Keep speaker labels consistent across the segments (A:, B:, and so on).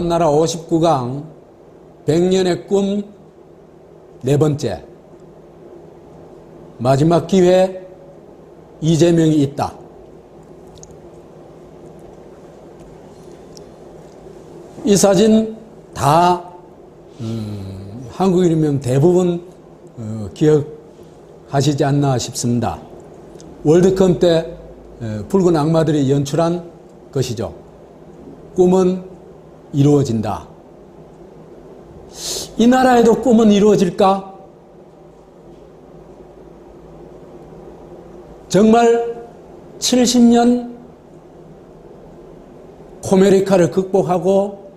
A: 나라 59강 100년의 꿈 네 번째, 마지막 기회 이재명이 있다. 이 사진 다 한국인이면 대부분 기억하시지 않나 싶습니다. 월드컵 때 붉은 악마들이 연출한 것이죠. 꿈은 이루어진다. 이 나라에도 꿈은 이루어질까? 정말 70년 코메리카를 극복하고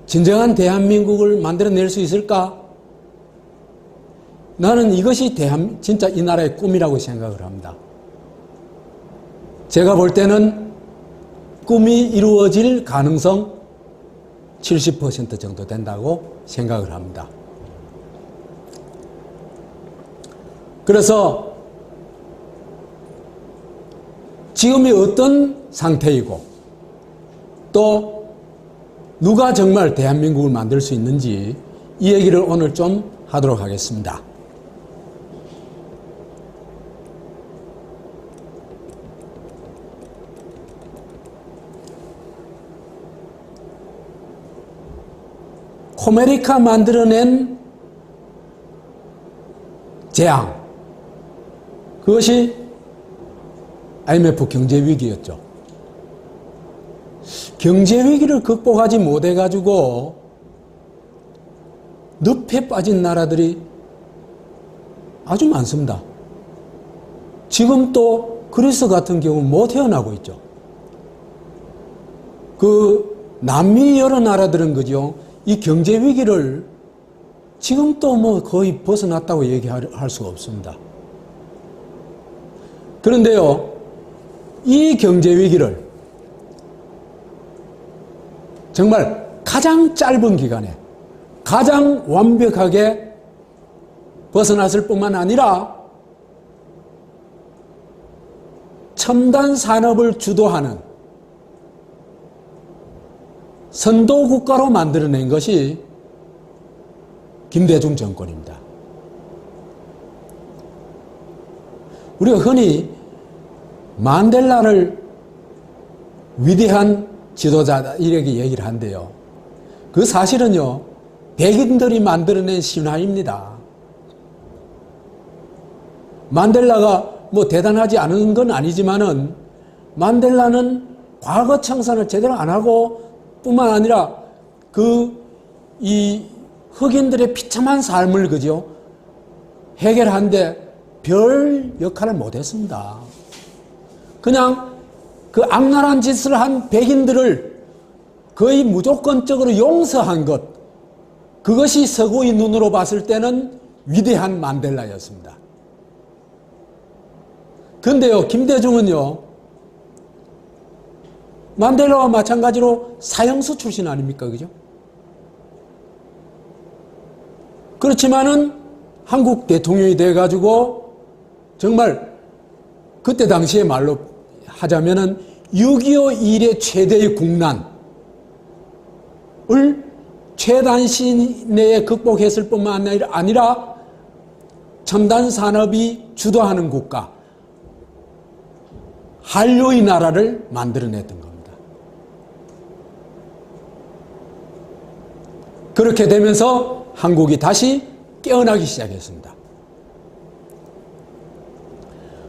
A: 진정한 대한민국을 만들어낼 수 있을까? 나는 이것이 진짜 이 나라의 꿈이라고 생각을 합니다. 제가 볼 때는 꿈이 이루어질 가능성 70% 정도 된다고 생각을 합니다. 그래서 지금이 어떤 상태이고 또 누가 정말 대한민국을 만들 수 있는지 이 얘기를 오늘 좀 하도록 하겠습니다. 코메리카 만들어낸 재앙, 그것이 IMF 경제위기였죠. 경제위기를 극복하지 못해가지고 늪에 빠진 나라들이 아주 많습니다. 지금 또 그리스 같은 경우 못 태어나고 있죠. 남미 여러 나라들은 그죠. 이 경제위기를 지금 또 뭐 거의 벗어났다고 얘기할 수가 없습니다. 그런데요, 이 경제위기를 정말 가장 짧은 기간에 가장 완벽하게 벗어났을 뿐만 아니라 첨단 산업을 주도하는 선도 국가로 만들어낸 것이 김대중 정권입니다. 우리가 흔히 만델라를 위대한 지도자다 이렇게 얘기를 한대요. 그 사실은요, 백인들이 만들어낸 신화입니다. 만델라가 뭐 대단하지 않은 건 아니지만은 만델라는 과거 청산을 제대로 안 하고 뿐만 아니라 이 흑인들의 비참한 삶을 그죠 해결하는데 별 역할을 못했습니다. 그냥 그 악랄한 짓을 한 백인들을 거의 무조건적으로 용서한 것, 그것이 서구의 눈으로 봤을 때는 위대한 만델라였습니다. 그런데요, 김대중은요, 만델라와 마찬가지로 사형수 출신 아닙니까? 그죠? 그렇지만은 한국 대통령이 돼가지고 정말 그때 당시에 말로 하자면은 6.25 이래 최대의 국난을 최단 시일 내에 극복했을 뿐만 아니라 첨단 산업이 주도하는 국가, 한류의 나라를 만들어냈던 겁니다. 그렇게 되면서 한국이 다시 깨어나기 시작했습니다.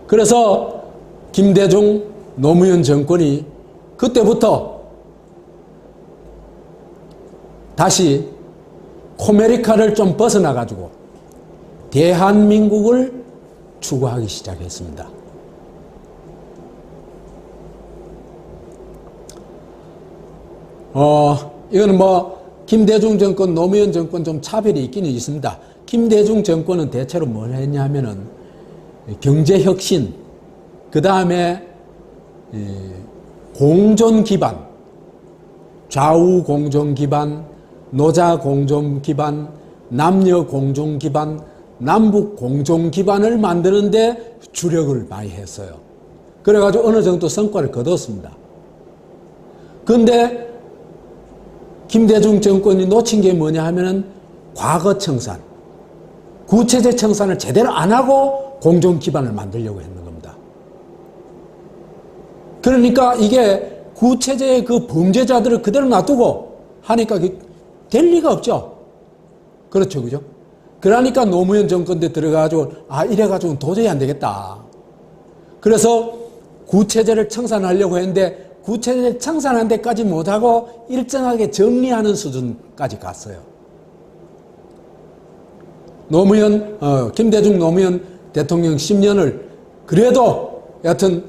A: 그래서 김대중 노무현 정권이 그때부터 다시 코메리카를 좀 벗어나가지고 대한민국을 추구하기 시작했습니다. 이거는 뭐 김대중 정권, 노무현 정권 좀 차별이 있기는 있습니다. 김대중 정권은 대체로 뭘 했냐면은 경제혁신, 그 다음에 공존 기반, 좌우 공존 기반, 노자 공존 기반, 남녀 공존 기반, 남북 공존 기반을 만드는데 주력을 많이 했어요. 그래가지고 어느 정도 성과를 거뒀습니다. 그런데 김대중 정권이 놓친 게 뭐냐 하면은 과거 청산, 구체제 청산을 제대로 안 하고 공정 기반을 만들려고 했는 겁니다. 그러니까 이게 구체제의 그 범죄자들을 그대로 놔두고 하니까 될 리가 없죠. 그렇죠, 그죠? 그러니까 노무현 정권 때 들어가가지고 이래가지고는 도저히 안 되겠다. 그래서 구체제를 청산하려고 했는데 구체제 청산한 데까지 못하고 일정하게 정리하는 수준까지 갔어요. 김대중 노무현 대통령 10년을 그래도 여하튼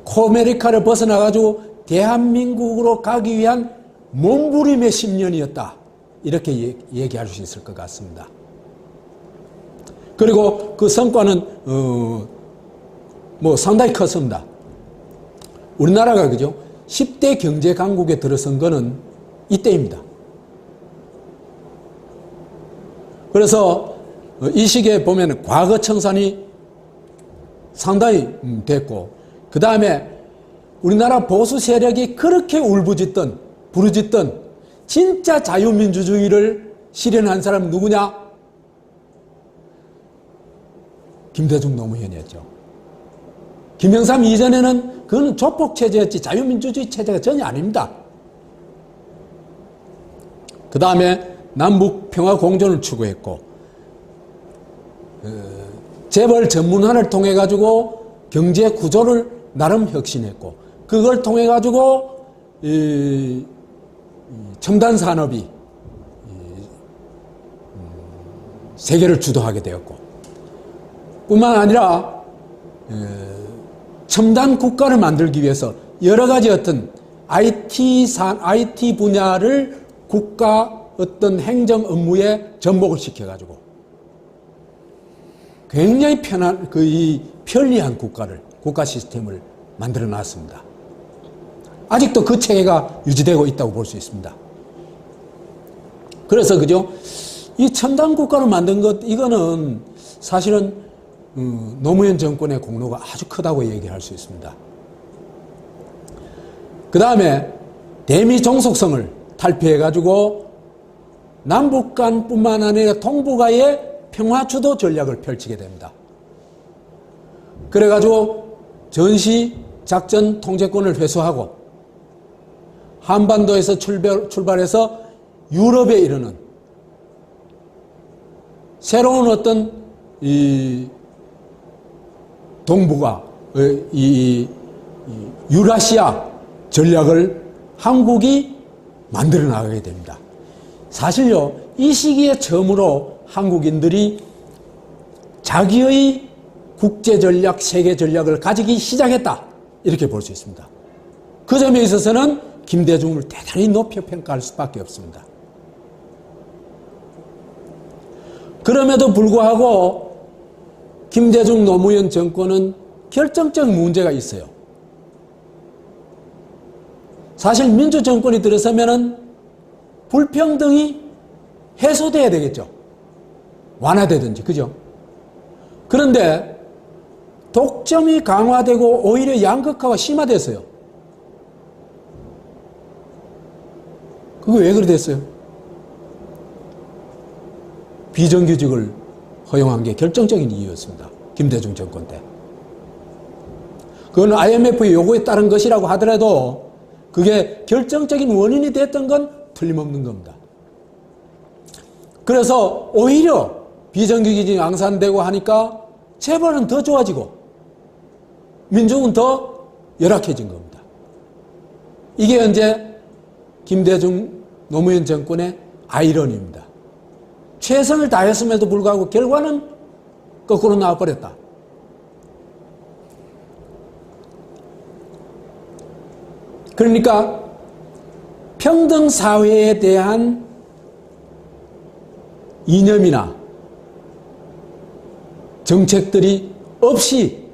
A: 코메리카를 벗어나가지고 대한민국으로 가기 위한 몸부림의 10년이었다. 이렇게 얘기할 수 있을 것 같습니다. 그리고 그 성과는 상당히 컸습니다. 우리나라가 그죠? 10대 경제 강국에 들어선 거는 이때입니다. 그래서 이 시기에 보면 과거 청산이 상당히 됐고, 그 다음에 우리나라 보수 세력이 그렇게 부르짖던 진짜 자유민주주의를 실현한 사람은 누구냐? 김대중 노무현이었죠. 김영삼 이전에는 그건 조폭체제였지 자유민주주의 체제가 전혀 아닙니다. 그 다음에 남북 평화 공존을 추구했고, 재벌 전문화를 통해 가지고 경제 구조를 나름 혁신했고, 그걸 통해 가지고 첨단 산업이 세계를 주도하게 되었고, 뿐만 아니라 첨단 국가를 만들기 위해서 여러 가지 어떤 IT 분야를 국가 어떤 행정 업무에 전복을 시켜가지고 굉장히 편리한 국가 시스템을 만들어 놨습니다. 아직도 그 체계가 유지되고 있다고 볼 수 있습니다. 그래서 그죠? 이 첨단 국가를 만든 것, 이거는 사실은 노무현 정권의 공로가 아주 크다고 얘기할 수 있습니다. 그 다음에 대미 종속성을 탈피해가지고 남북 간뿐만 아니라 동북아의 평화주도 전략을 펼치게 됩니다. 그래가지고 전시 작전 통제권을 회수하고 한반도에서 출발해서 유럽에 이르는 새로운 어떤 동북아, 유라시아 전략을 한국이 만들어 나가게 됩니다. 사실요, 이 시기에 처음으로 한국인들이 자기의 국제 전략, 세계 전략을 가지기 시작했다. 이렇게 볼 수 있습니다. 그 점에 있어서는 김대중을 대단히 높이 평가할 수밖에 없습니다. 그럼에도 불구하고 김대중 노무현 정권은 결정적 문제가 있어요. 사실 민주정권이 들어서면은 불평등이 해소돼야 되겠죠. 완화되든지, 그죠? 그런데 독점이 강화되고 오히려 양극화가 심화됐어요. 그거 왜 그래 됐어요? 비정규직을 허용한 게 결정적인 이유였습니다. 김대중 정권 때. 그건 IMF의 요구에 따른 것이라고 하더라도 그게 결정적인 원인이 됐던 건 틀림없는 겁니다. 그래서 오히려 비정규직이 양산되고 하니까 재벌은 더 좋아지고 민중은 더 열악해진 겁니다. 이게 현재 김대중 노무현 정권의 아이러니입니다. 최선을 다했음에도 불구하고 결과는 거꾸로 나와버렸다. 그러니까 평등사회에 대한 이념이나 정책들이 없이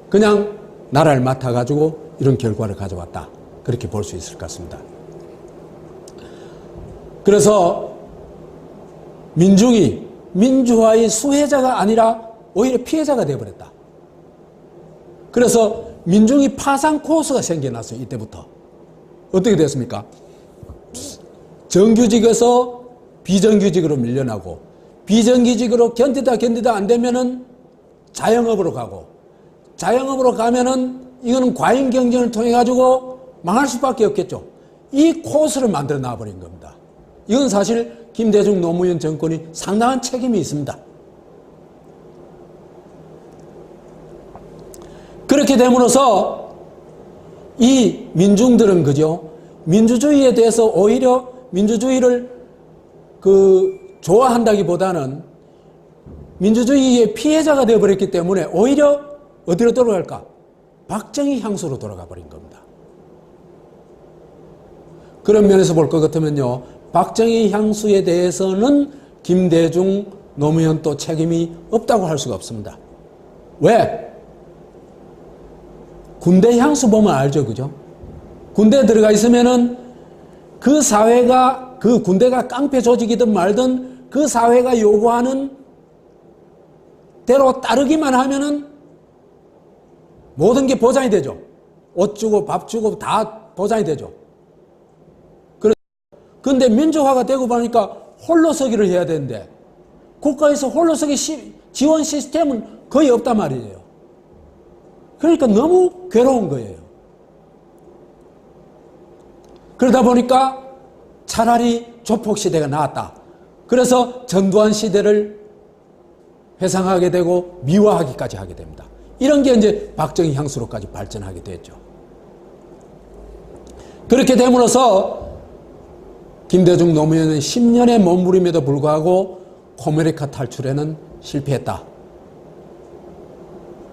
A: 그냥 나라를 맡아가지고 이런 결과를 가져왔다. 그렇게 볼 수 있을 것 같습니다. 그래서 민중이 민주화의 수혜자가 아니라 오히려 피해자가 되어버렸다. 그래서 민중이 파상 코스가 생겨났어요. 이때부터. 어떻게 됐습니까? 정규직에서 비정규직으로 밀려나고, 비정규직으로 견디다 안 되면은 자영업으로 가고, 자영업으로 가면은 이거는 과잉 경쟁을 통해 가지고 망할 수밖에 없겠죠. 이 코스를 만들어 놔버린 겁니다. 이건 사실 김대중 노무현 정권이 상당한 책임이 있습니다. 그렇게 됨으로써 이 민중들은 그죠? 민주주의에 대해서 오히려 민주주의를 좋아한다기보다는 민주주의의 피해자가 되어버렸기 때문에 오히려 어디로 돌아갈까? 박정희 향수로 돌아가 버린 겁니다. 그런 면에서 볼 것 같으면요, 박정희 향수에 대해서는 김대중, 노무현 또 책임이 없다고 할 수가 없습니다. 왜? 군대 향수 보면 알죠, 그죠? 군대에 들어가 있으면은 그 사회가, 그 군대가 깡패 조직이든 말든 그 사회가 요구하는 대로 따르기만 하면은 모든 게 보장이 되죠. 옷 주고 밥 주고 다 보장이 되죠. 그런데 민주화가 되고 보니까 홀로서기를 해야 되는데 국가에서 홀로서기 지원 시스템은 거의 없단 말이에요. 그러니까 너무 괴로운 거예요. 그러다 보니까 차라리 조폭시대가 나왔다. 그래서 전두환 시대를 회상하게 되고 미화하기까지 하게 됩니다. 이런 게 이제 박정희 향수로까지 발전하게 됐죠. 그렇게 됨으로써 김대중 노무현은 10년의 몸부림에도 불구하고 코메리카 탈출에는 실패했다.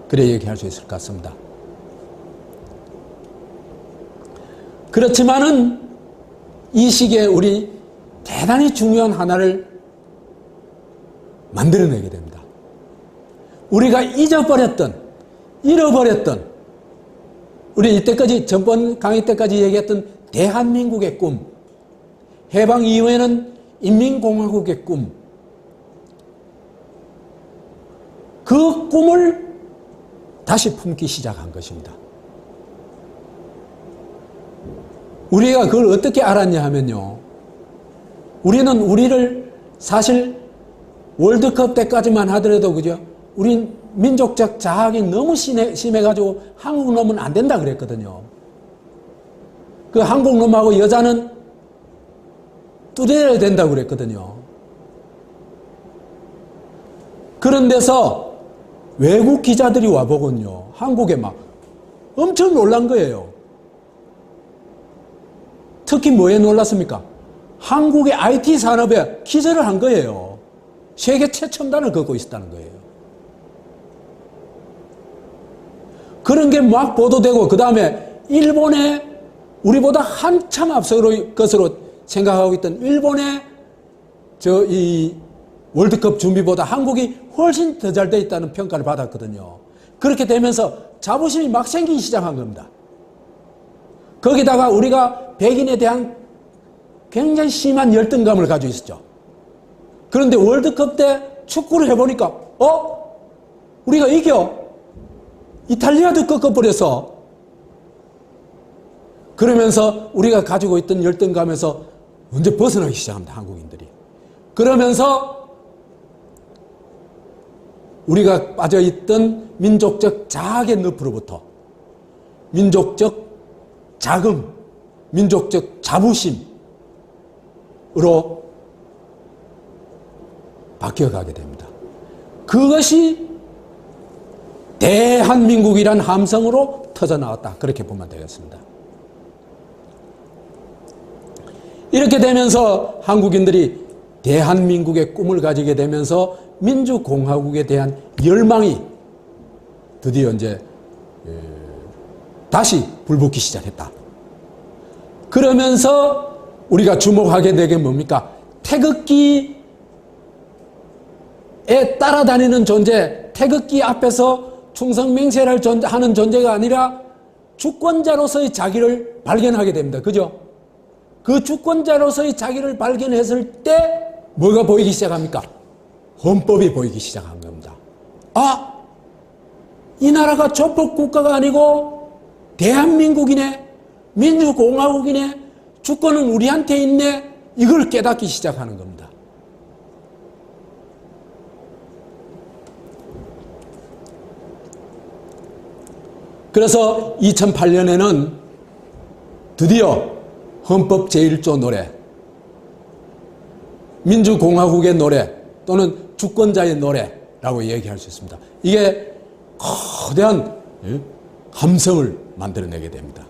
A: 그래 얘기할 수 있을 것 같습니다. 그렇지만은 이 시기에 우리 대단히 중요한 하나를 만들어내게 됩니다. 우리가 잃어버렸던 우리 이때까지 전번 강의 때까지 얘기했던 대한민국의 꿈, 해방 이후에는 인민공화국의 꿈, 그 꿈을 다시 품기 시작한 것입니다. 우리가 그걸 어떻게 알았냐 하면요, 우리는 우리를 사실 월드컵 때까지만 하더라도 그죠? 우린 민족적 자학이 너무 심해가지고 한국 놈은 안 된다 그랬거든요. 그 한국 놈하고 여자는 뚜대야 된다고 그랬거든요. 그런 데서 외국 기자들이 와보군요. 한국에 막 엄청 놀란 거예요. 특히 뭐에 놀랐습니까? 한국의 IT 산업에 기절을 한 거예요. 세계 최첨단을 걷고 있었다는 거예요. 그런 게 막 보도되고, 그 다음에 일본에 우리보다 한참 앞설 것으로 생각하고 있던 일본의 이 월드컵 준비보다 한국이 훨씬 더 잘 돼 있다는 평가를 받았거든요. 그렇게 되면서 자부심이 막 생기기 시작한 겁니다. 거기다가 우리가 백인에 대한 굉장히 심한 열등감을 가지고 있었죠. 그런데 월드컵 때 축구를 해보니까 우리가 이겨. 이탈리아도 꺾어버려서. 그러면서 우리가 가지고 있던 열등감에서 먼저 벗어나기 시작합니다. 한국인들이. 그러면서 우리가 빠져있던 민족적 자학의 늪으로부터 민족적 자긍, 민족적 자부심으로 바뀌어가게 됩니다. 그것이 대한민국이란 함성으로 터져나왔다. 그렇게 보면 되겠습니다. 이렇게 되면서 한국인들이 대한민국의 꿈을 가지게 되면서 민주공화국에 대한 열망이 드디어 이제 다시 불붙기 시작했다. 그러면서 우리가 주목하게 되게 뭡니까? 태극기에 따라다니는 존재, 태극기 앞에서 충성맹세를 하는 존재가 아니라 주권자로서의 자기를 발견하게 됩니다. 그죠? 그 주권자로서의 자기를 발견했을 때 뭐가 보이기 시작합니까? 헌법이 보이기 시작한 겁니다. 아, 이 나라가 조폭 국가가 아니고 대한민국이네, 민주공화국이네, 주권은 우리한테 있네, 이걸 깨닫기 시작하는 겁니다. 그래서 2008년에는 드디어 헌법 제1조 노래, 민주공화국의 노래 또는 주권자의 노래라고 얘기할 수 있습니다. 이게 거대한 함성을 만들어내게 됩니다.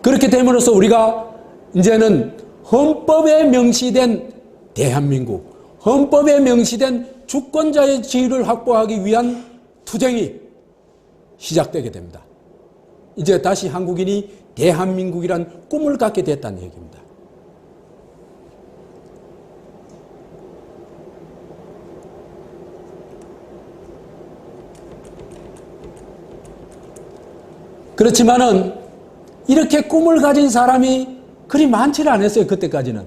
A: 그렇게 됨으로써 우리가 이제는 헌법에 명시된 대한민국, 헌법에 명시된 주권자의 지위를 확보하기 위한 투쟁이 시작되게 됩니다. 이제 다시 한국인이 대한민국이란 꿈을 갖게 됐다는 얘기입니다. 그렇지만은 이렇게 꿈을 가진 사람이 그리 많지는 않았어요. 그때까지는.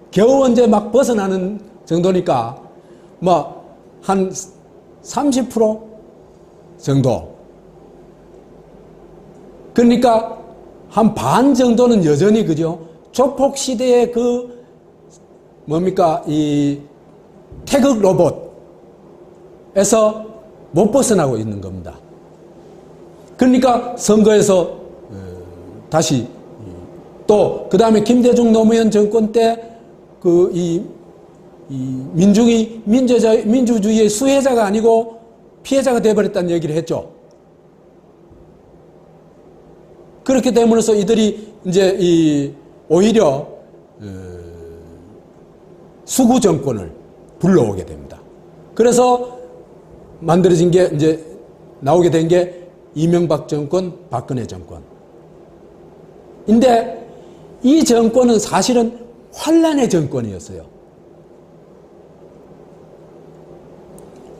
A: 겨우 이제 막 벗어나는 정도니까 뭐 한 30% 정도. 그러니까 한 반 정도는 여전히 그죠. 조폭 시대의 그 뭡니까 이 태극 로봇에서 못 벗어나고 있는 겁니다. 그러니까 선거에서 다시 또 그 다음에 김대중 노무현 정권 때 그 이 민중이 민주주의의 수혜자가 아니고 피해자가 되어버렸다는 얘기를 했죠. 그렇게 됨으로써 이들이 이제 오히려 수구 정권을 불러오게 됩니다. 그래서 만들어진 게 이제 나오게 된 게 이명박 정권, 박근혜 정권. 근데 이 정권은 사실은 환란의 정권이었어요.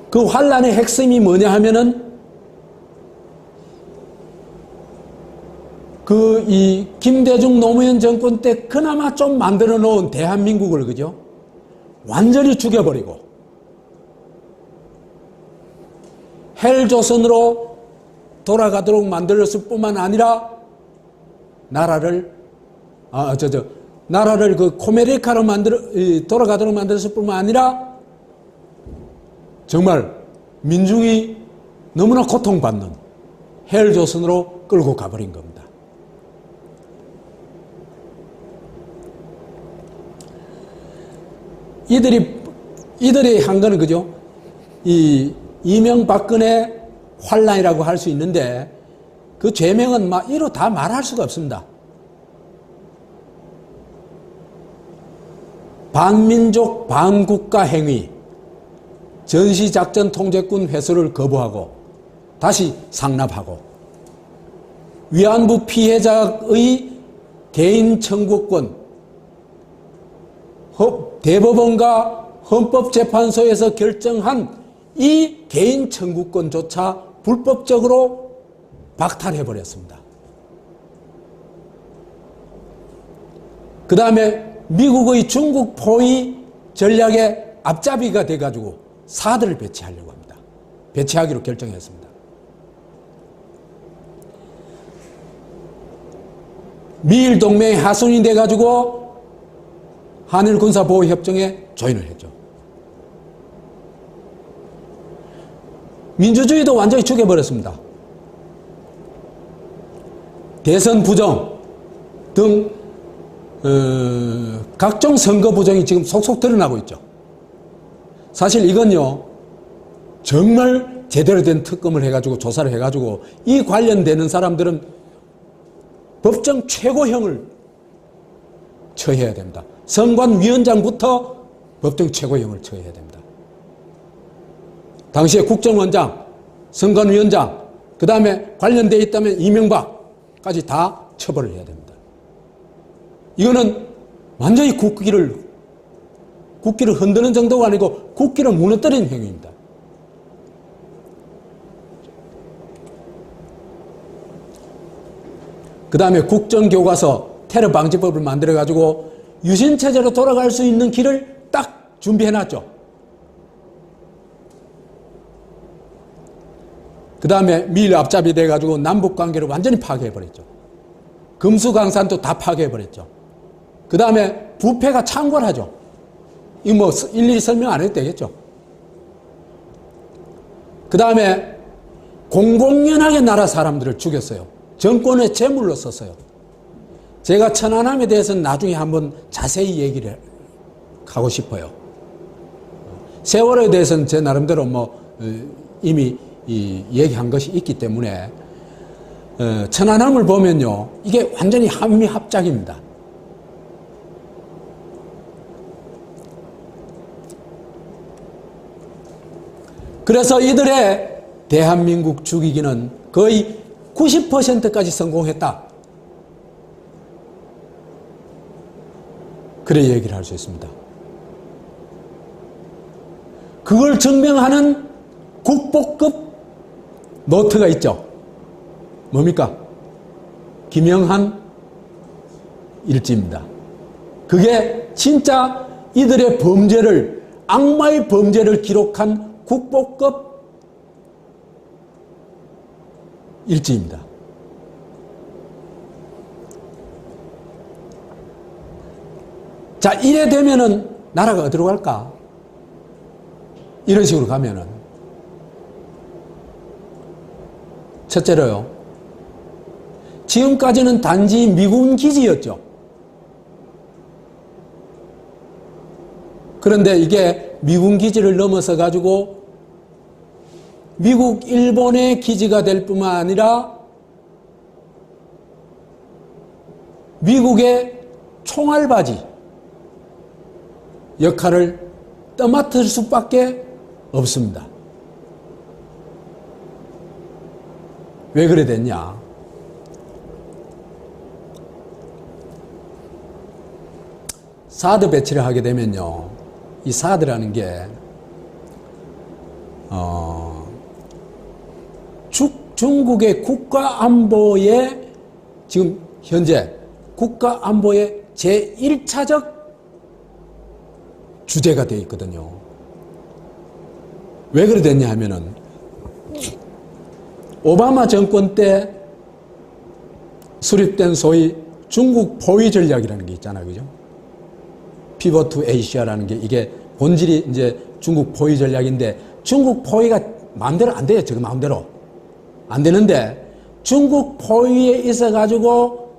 A: 그 환란의 핵심이 뭐냐 하면은 그 이 김대중 노무현 정권 때 그나마 좀 만들어 놓은 대한민국을 그죠? 완전히 죽여버리고 헬조선으로 돌아가도록 만들었을 뿐만 아니라 나라를 그 코메리카로 돌아가도록 만들었을 뿐만 아니라 정말 민중이 너무나 고통받는 헬조선으로 끌고 가버린 겁니다. 이들이 한 거는 그죠? 이 이명박근혜 환란이라고 할 수 있는데 그 죄명은 막 이로 다 말할 수가 없습니다. 반민족 반국가 행위, 전시작전 통제권 회수를 거부하고 다시 상납하고 위안부 피해자의 개인 청구권, 대법원과 헌법재판소에서 결정한 이 개인 청구권조차 불법적으로 박탈해버렸습니다. 그 다음에 미국의 중국 포위 전략의 앞잡이가 돼가지고 사들을 배치하려고 합니다. 배치하기로 결정했습니다. 미일 동맹의 하순이 돼가지고 한일 군사보호협정에 조인을 했죠. 민주주의도 완전히 죽여버렸습니다. 대선 부정 등 각종 선거 부정이 지금 속속 드러나고 있죠. 사실 이건요 정말 제대로 된 특검을 해가지고 조사를 해가지고 이 관련되는 사람들은 법정 최고형을 처해야 됩니다. 선관위원장부터 법정 최고형을 처해야 됩니다. 당시에 국정원장, 선관위원장, 그 다음에 관련되어 있다면 이명박까지 다 처벌을 해야 됩니다. 이거는 완전히 국기를 흔드는 정도가 아니고 국기를 무너뜨리는 행위입니다. 그 다음에 국정교과서 테러방지법을 만들어가지고 유신체제로 돌아갈 수 있는 길을 딱 준비해놨죠. 그 다음에 미일 앞잡이 돼가지고 남북관계를 완전히 파괴해버렸죠. 금수강산도 다 파괴해버렸죠. 그 다음에 부패가 창궐하죠. 이거 뭐 일일이 설명 안 해도 되겠죠. 그 다음에 공공연하게 나라 사람들을 죽였어요. 정권의 재물로 썼어요. 제가 천안함에 대해서는 나중에 한번 자세히 얘기를 하고 싶어요. 세월호에 대해서는 제 나름대로 이미 얘기한 것이 있기 때문에 천안함을 보면요, 이게 완전히 한미합작입니다. 그래서 이들의 대한민국 죽이기는 거의 90%까지 성공했다. 그래 얘기를 할 수 있습니다. 그걸 증명하는 국보급 노트가 있죠. 뭡니까? 김영한 일지입니다. 그게 진짜 이들의 범죄를, 악마의 범죄를 기록한 국보급 일지입니다. 자, 이래 되면은 나라가 어디로 갈까? 이런 식으로 가면은 첫째로요, 지금까지는 단지 미군 기지였죠. 그런데 이게 미군 기지를 넘어서 가지고 미국, 일본의 기지가 될 뿐만 아니라 미국의 총알바지 역할을 떠맡을 수밖에 없습니다. 왜 그래 됐냐? 사드 배치를 하게 되면요, 이 사드라는 게 중국의 국가안보의, 지금 현재 국가안보의 제1차적 주제가 되어 있거든요. 왜 그래 됐냐 하면은 오바마 정권 때 수립된 소위 중국 포위 전략이라는 게 있잖아요. 그죠? 피벗 투 에이시아라는 게, 이게 본질이 이제 중국 포위 전략인데, 중국 포위가 마음대로 안 돼요. 지금 마음대로. 안 되는데, 중국 포위에 있어가지고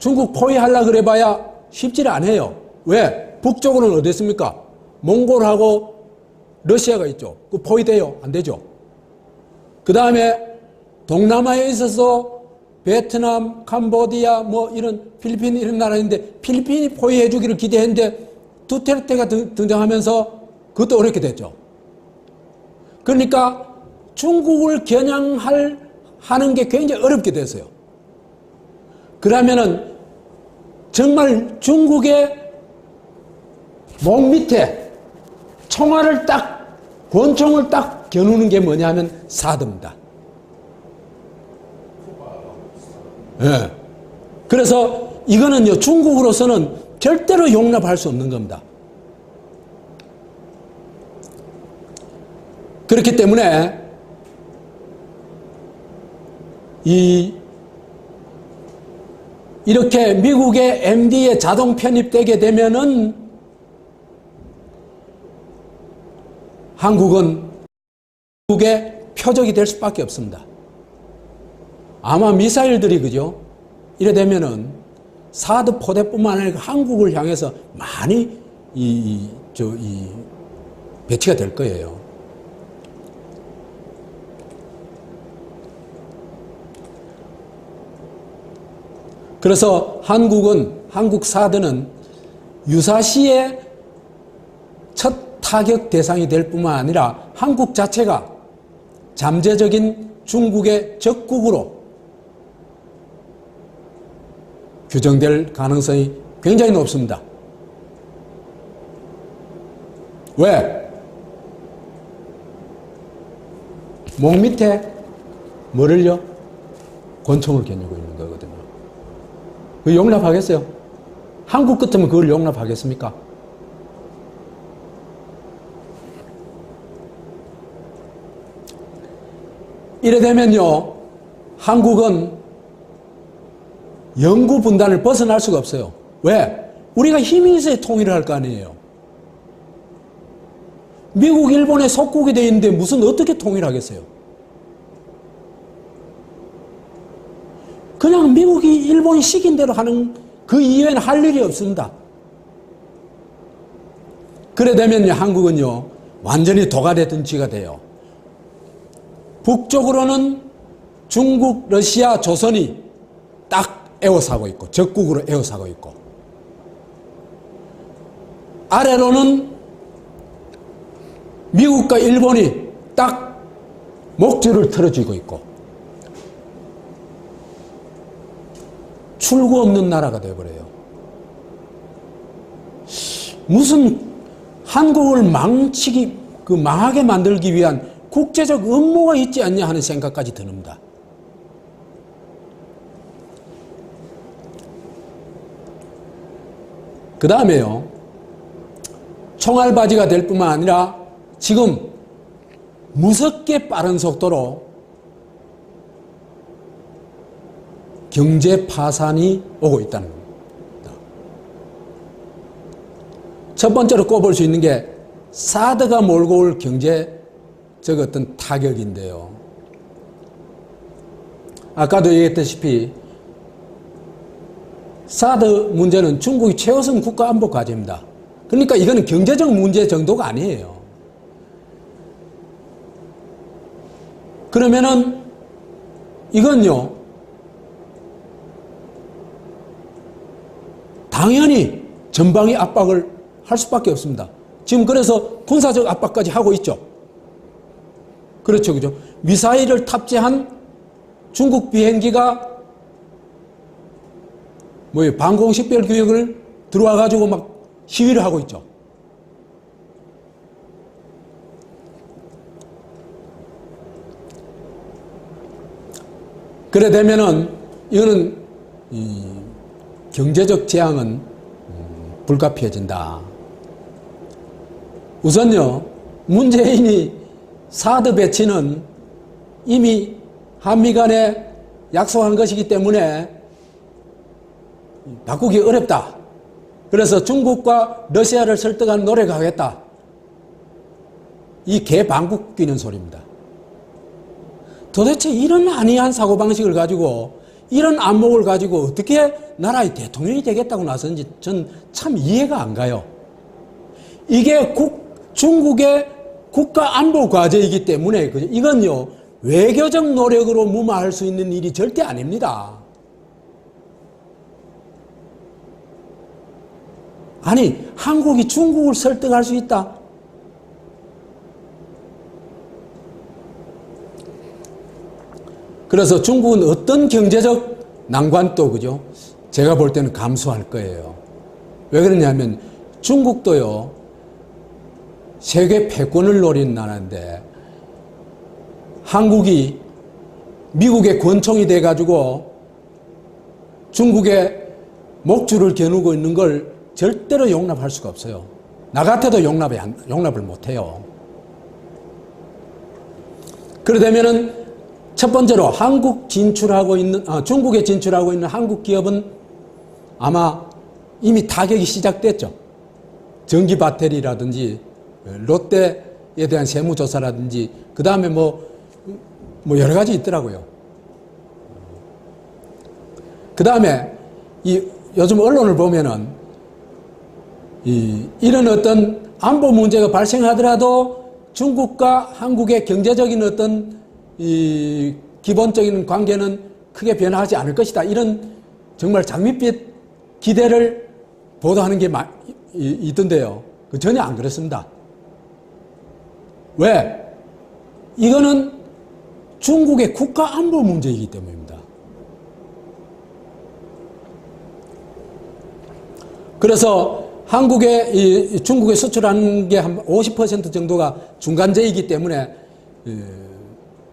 A: 중국 포위하려고 그래 봐야 쉽지를 않아요. 왜? 북쪽으로는 어디 있습니까? 몽골하고 러시아가 있죠. 그 포위돼요? 안 되죠. 그 다음에 동남아에 있어서 베트남, 캄보디아, 이런 필리핀 이런 나라인데, 필리핀이 포위해주기를 기대했는데 두테르테가 등장하면서 그것도 어렵게 됐죠. 그러니까 중국을 겨냥하는 게 굉장히 어렵게 됐어요. 그러면은 정말 중국의 목 밑에 총알을 딱, 권총을 딱 겨누는 게 뭐냐면 사드입니다. 예. 그래서 이거는요, 중국으로서는 절대로 용납할 수 없는 겁니다. 그렇기 때문에 이렇게 미국의 MD에 자동 편입되게 되면은 한국은 미국의 표적이 될 수밖에 없습니다. 아마 미사일들이, 그죠? 이래 되면은 사드 포대뿐만 아니라 한국을 향해서 많이 배치가 될 거예요. 그래서 한국 사드는 유사시의 첫 타격 대상이 될 뿐만 아니라 한국 자체가 잠재적인 중국의 적국으로 규정될 가능성이 굉장히 높습니다. 왜? 목 밑에 뭐를요? 권총을 겨누고 있는 거거든요. 그 용납하겠어요? 한국 같으면 그걸 용납하겠습니까? 이래 되면요, 한국은 영구 분단을 벗어날 수가 없어요. 왜? 우리가 힘이 있어야 통일을 할 거 아니에요. 미국, 일본에 속국이 되어 있는데 무슨 어떻게 통일하겠어요? 그냥 미국이 일본이 시킨 대로 하는 그 이외에는 할 일이 없습니다. 그래 되면요, 한국은요, 완전히 도가래든 쥐가 돼요. 북쪽으로는 중국, 러시아, 조선이 딱 에워싸고 있고, 적국으로 에워싸고 있고, 아래로는 미국과 일본이 딱 목줄을 틀어쥐고 있고, 출구 없는 나라가 되어버려요. 무슨 한국을 망하게 만들기 위한 국제적 음모가 있지 않냐 하는 생각까지 드는다. 그 다음에요, 총알바지가 될 뿐만 아니라 지금 무섭게 빠른 속도로 경제 파산이 오고 있다는 겁니다. 첫 번째로 꼽을 수 있는 게 사드가 몰고 올 경제적 어떤 타격인데요. 아까도 얘기했다시피 사드 문제는 중국이 최우선 국가안보 과제입니다. 그러니까 이거는 경제적 문제 정도가 아니에요. 그러면은 이건요, 당연히 전방위 압박을 할 수밖에 없습니다. 지금 그래서 군사적 압박까지 하고 있죠. 그렇죠, 그죠? 미사일을 탑재한 중국 비행기가 방공식별 구역을 들어와 가지고 막 시위를 하고 있죠. 그래 되면은 이거는 경제적 재앙은 불가피해진다. 우선요, 문재인이 사드 배치는 이미 한미 간에 약속한 것이기 때문에 바꾸기 어렵다. 그래서 중국과 러시아를 설득하는 노력을 하겠다. 이 개방국 끼는 소리입니다. 도대체 이런 안이한 사고방식을 가지고, 이런 안목을 가지고 어떻게 나라의 대통령이 되겠다고 나서는지 전 참 이해가 안 가요. 이게 중국의 국가 안보 과제이기 때문에, 이건요, 외교적 노력으로 무마할 수 있는 일이 절대 아닙니다. 아니, 한국이 중국을 설득할 수 있다? 그래서 중국은 어떤 경제적 난관도, 그죠? 제가 볼 때는 감수할 거예요. 왜 그러냐면 중국도요, 세계 패권을 노리는 나라인데 한국이 미국의 권총이 돼가지고 중국의 목줄을 겨누고 있는 걸 절대로 용납할 수가 없어요. 나 같아도 용납을 못해요. 그러다면은 첫 번째로 중국에 진출하고 있는 한국 기업은 아마 이미 타격이 시작됐죠. 전기 배터리라든지 롯데에 대한 세무조사라든지 그 다음에 뭐 여러 가지 있더라고요. 그 다음에 요즘 언론을 보면은 이런 어떤 안보 문제가 발생하더라도 중국과 한국의 경제적인 어떤 기본적인 관계는 크게 변화하지 않을 것이다. 이런 정말 장밋빛 기대를 보도하는 게 있던데요. 전혀 안 그렇습니다. 왜? 이거는 중국의 국가 안보 문제이기 때문입니다. 그래서 중국에 수출하는 게 한 50% 정도가 중간재이기 때문에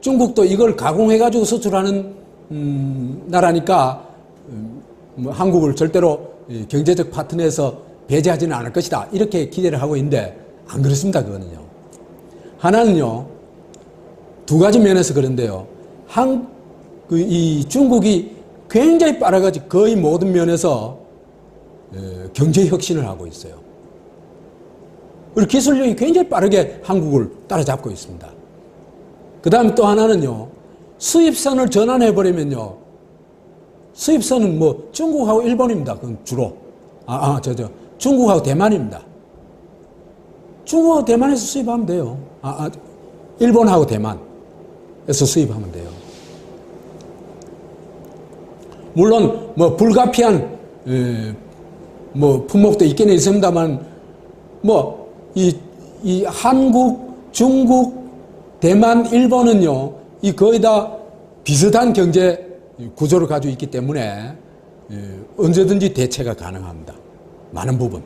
A: 중국도 이걸 가공해가지고 수출하는 나라니까 한국을 절대로 경제적 파트너에서 배제하지는 않을 것이다. 이렇게 기대를 하고 있는데 안 그렇습니다. 그거는요. 하나는요, 두 가지 면에서 그런데요. 이 중국이 굉장히 빠르가지고 거의 모든 면에서 경제 혁신을 하고 있어요. 그리고 기술력이 굉장히 빠르게 한국을 따라잡고 있습니다. 그 다음에 또 하나는요, 수입선을 전환해버리면요, 수입선은 뭐 중국하고 일본입니다. 그건 주로. 중국하고 대만입니다. 중국하고 대만에서 수입하면 돼요. 일본하고 대만에서 수입하면 돼요. 물론 뭐 불가피한 뭐 품목도 있기는 있습니다만 뭐 이 한국, 중국, 대만, 일본은요 이 거의 다 비슷한 경제 구조를 가지고 있기 때문에 언제든지 대체가 가능합니다. 많은 부분.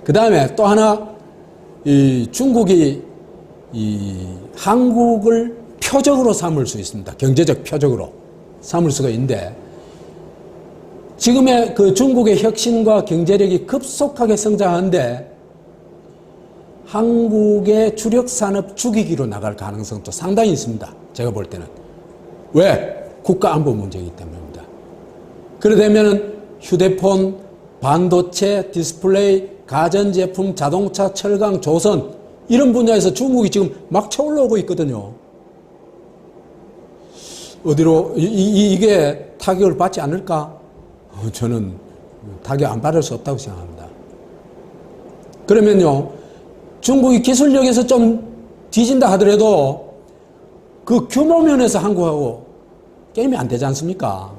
A: 그 다음에 또 하나 이 중국이 이 한국을 표적으로 삼을 수 있습니다. 경제적 표적으로 삼을 수가 있는데 지금의 그 중국의 혁신과 경제력이 급속하게 성장하는데 한국의 주력 산업 죽이기로 나갈 가능성도 상당히 있습니다. 제가 볼 때는. 왜? 국가 안보 문제이기 때문입니다. 그러려면 휴대폰, 반도체, 디스플레이, 가전제품, 자동차, 철강, 조선 이런 분야에서 중국이 지금 막 쳐올라오고 있거든요. 어디로 이게 타격을 받지 않을까? 저는 타격 안 받을 수 없다고 생각합니다. 그러면요, 중국이 기술력에서 좀 뒤진다 하더라도 그 규모 면에서 한국하고 게임이 안 되지 않습니까?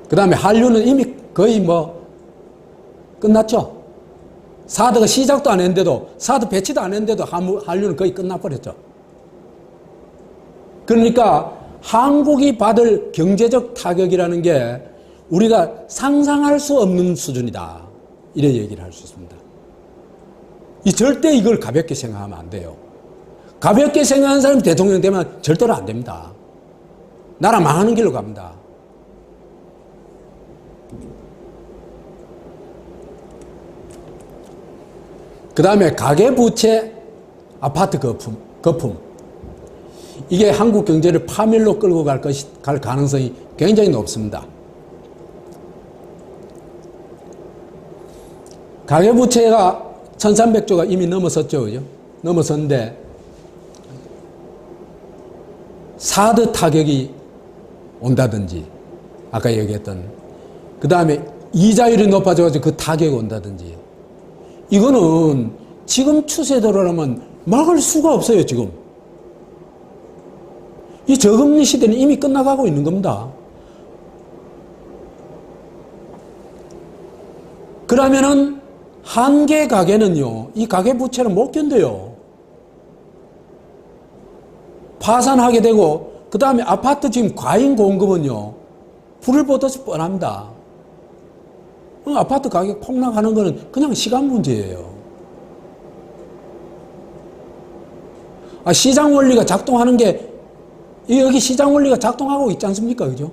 A: 그 다음에 한류는 이미 거의 뭐 끝났죠. 사드가 시작도 안 했는데도, 사드 배치도 안 했는데도 한류는 거의 끝나버렸죠. 그러니까 한국이 받을 경제적 타격이라는 게 우리가 상상할 수 없는 수준이다. 이래 얘기를 할 수 있습니다. 절대 이걸 가볍게 생각하면 안 돼요. 가볍게 생각하는 사람이 대통령 되면 절대로 안 됩니다. 나라 망하는 길로 갑니다. 그 다음에 가계부채, 아파트 거품. 이게 한국 경제를 파멸로 끌고 갈 가능성이 굉장히 높습니다. 가계부채가 1300조가 이미 넘어섰죠. 그죠? 넘어섰는데, 사드 타격이 온다든지, 아까 얘기했던, 그 다음에 이자율이 높아져가지고 그 타격이 온다든지, 이거는 지금 추세대로라면 막을 수가 없어요, 지금. 이 저금리 시대는 이미 끝나가고 있는 겁니다. 그러면은 한계 가게는요, 이 가계 부채를 못 견뎌요. 파산하게 되고, 그 다음에 아파트 지금 과잉 공급은요, 불을 보듯이 뻔합니다. 아파트 가격 폭락하는 거는 그냥 시간 문제예요. 시장 원리가 작동하는 게, 여기 시장 원리가 작동하고 있지 않습니까? 그죠?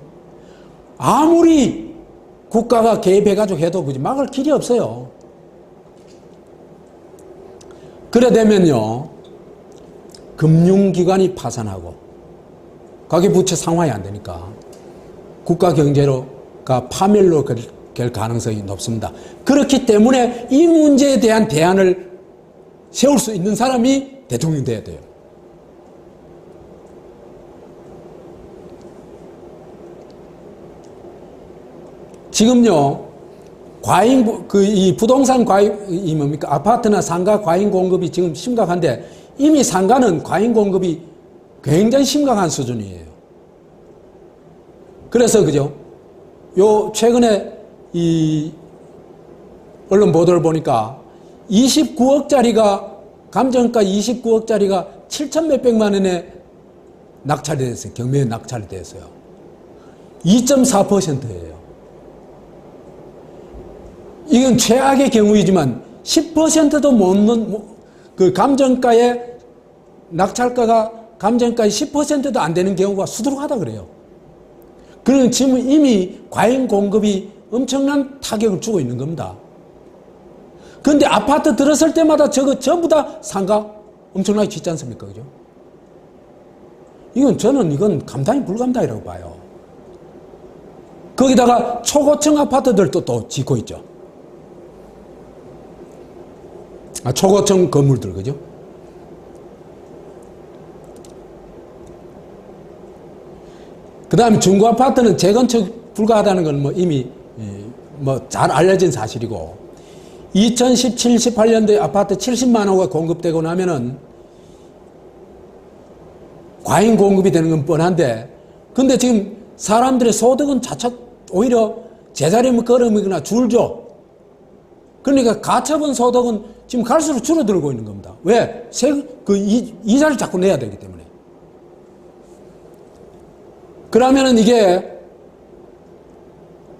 A: 아무리 국가가 개입해가지고 해도 그지 막을 길이 없어요. 그래 되면요, 금융기관이 파산하고, 가계부채 상환이 안 되니까, 국가 경제가 파멸로 될 가능성이 높습니다. 그렇기 때문에 이 문제에 대한 대안을 세울 수 있는 사람이 대통령이 돼야 돼요. 지금요, 이 부동산 과잉이 뭡니까? 아파트나 상가 과잉 공급이 지금 심각한데, 이미 상가는 과잉 공급이 굉장히 심각한 수준이에요. 그래서, 그죠? 최근에 이 언론 보도를 보니까 29억짜리가, 감정가 29억짜리가 7천 몇백만 원에 낙찰이 됐어요. 경매에 낙찰이 됐어요. 2.4%예요. 이건 최악의 경우이지만 10%도 못 넣는, 그 감정가의 낙찰가가 감정가의 10%도 안 되는 경우가 수두룩하다 그래요. 그러면 지금 이미 과잉 공급이 엄청난 타격을 주고 있는 겁니다. 그런데 아파트 들었을 때마다 저거 전부 다 상가, 엄청나게 짓지 않습니까? 그죠? 저는 감당이 불감당이라고 봐요. 거기다가 초고층 아파트들도 또 짓고 있죠. 초고층 건물들, 그죠? 그 다음에 중고 아파트는 재건축 불가하다는 건 이미 잘 알려진 사실이고, 2017, 18년도에 아파트 70만 호가 공급되고 나면은 과잉 공급이 되는 건 뻔한데, 근데 지금 사람들의 소득은 차차 오히려 제자리 걸음이거나 줄죠. 그러니까 가처분 소득은 지금 갈수록 줄어들고 있는 겁니다. 왜? 이자를 자꾸 내야 되기 때문에. 그러면은 이게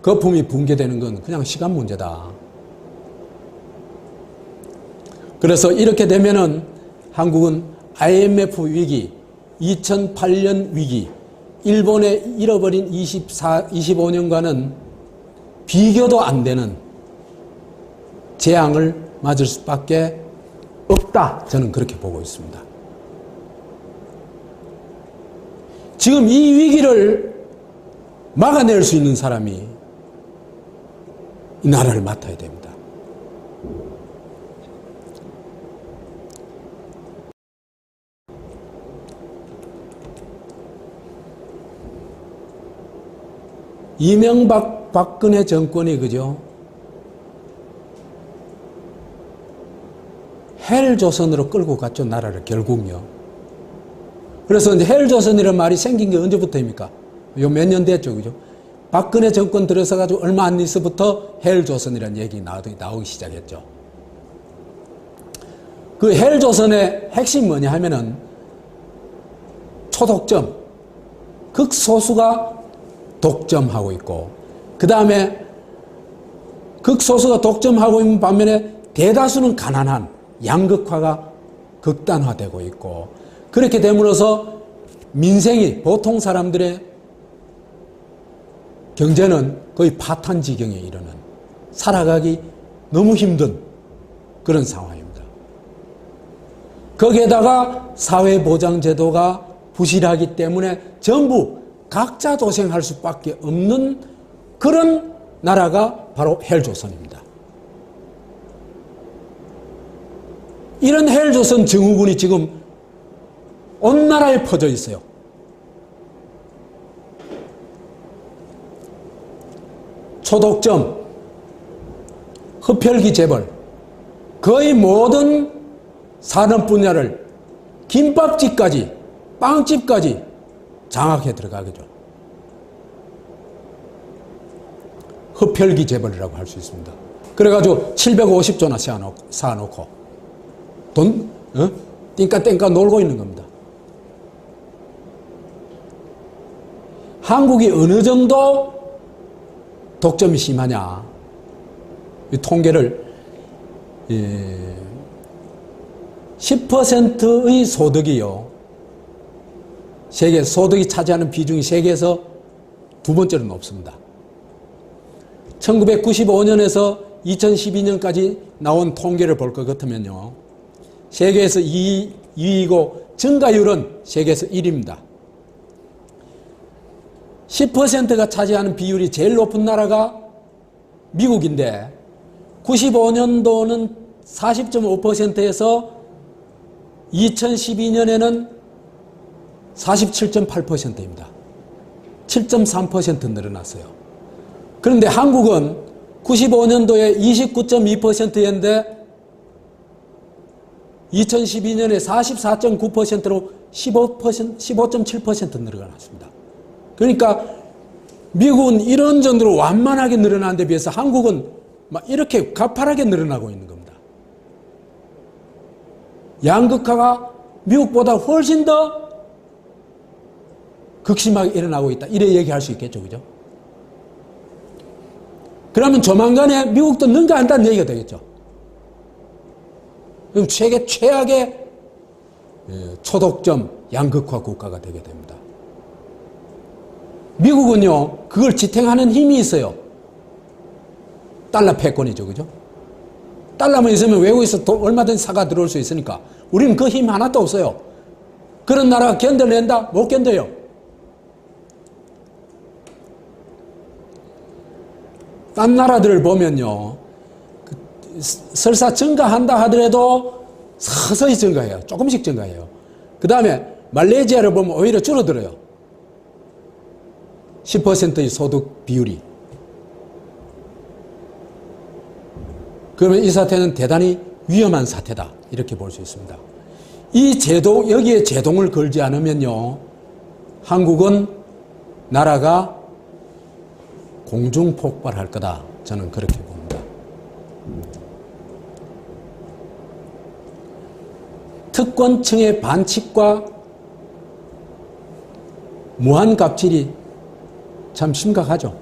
A: 거품이 붕괴되는 건 그냥 시간 문제다. 그래서 이렇게 되면은 한국은 IMF 위기, 2008년 위기, 일본의 잃어버린 25년과는 비교도 안 되는 재앙을 맞을 수밖에 없다. 저는 그렇게 보고 있습니다. 지금 이 위기를 막아낼 수 있는 사람이 이 나라를 맡아야 됩니다. 이명박 박근혜 정권이 그죠? 헬조선으로 끌고 갔죠, 나라를 결국요. 그래서 이제 헬조선이라는 말이 생긴 게 언제부터입니까? 요 몇 년 됐죠, 그죠? 박근혜 정권 들어서가지고 얼마 안 있어부터 헬조선이라는 얘기 나오기 시작했죠. 그 헬조선의 핵심이 뭐냐 하면은 초독점, 극소수가 독점하고 있고, 그 다음에 극소수가 독점하고 있는 반면에 대다수는 가난한 양극화가 극단화되고 있고, 그렇게 됨으로써 민생이, 보통 사람들의 경제는 거의 파탄 지경에 이르는, 살아가기 너무 힘든 그런 상황입니다. 거기에다가 사회보장제도가 부실하기 때문에 전부 각자 도생할 수밖에 없는 그런 나라가 바로 헬조선입니다. 이런 헬조선 증후군이 지금 온 나라에 퍼져 있어요. 초독점, 흡혈귀 재벌, 거의 모든 산업 분야를, 김밥집까지, 빵집까지 장악해 들어가겠죠. 흡혈귀 재벌이라고 할 수 있습니다. 그래가지고 750조나 쌓아놓고 돈 띵까띵까 놀고 있는 겁니다. 한국이 어느 정도 독점이 심하냐, 이 통계를 10%의 소득이요, 세계 소득이 차지하는 비중이 세계에서 두 번째로 높습니다. 1995년에서 2012년까지 나온 통계를 볼 것 같으면요, 세계에서 2위이고 증가율은 세계에서 1위입니다. 10%가 차지하는 비율이 제일 높은 나라가 미국인데, 95년도는 40.5%에서 2012년에는 47.8%입니다. 7.3% 늘어났어요. 그런데 한국은 95년도에 29.2%였는데 2012년에 44.9%로 15.7% 늘어났습니다. 그러니까 미국은 이런 정도로 완만하게 늘어나는 데 비해서 한국은 막 이렇게 가파르게 늘어나고 있는 겁니다. 양극화가 미국보다 훨씬 더 극심하게 일어나고 있다, 이래 얘기할 수 있겠죠, 그죠? 그러면 조만간에 미국도 능가한다는 얘기가 되겠죠. 그럼 세계 최악의 초독점 양극화 국가가 되게 됩니다. 미국은요, 그걸 지탱하는 힘이 있어요. 달러 패권이죠, 그죠? 달러만 있으면 외국에서 얼마든지 사가 들어올 수 있으니까 우리는 그 힘 하나도 없어요. 그런 나라가 견뎌낸다? 못 견뎌요. 딴 나라들을 보면요, 설사 증가한다 하더라도 서서히 증가해요. 조금씩 증가해요. 그 다음에 말레이시아를 보면 오히려 줄어들어요. 10%의 소득 비율이. 그러면 이 사태는 대단히 위험한 사태다, 이렇게 볼 수 있습니다. 이 제도, 여기에 제동을 걸지 않으면요, 한국은 나라가 공중폭발할 거다, 저는 그렇게 봅니다. 특권층의 반칙과 무한갑질이 참 심각하죠.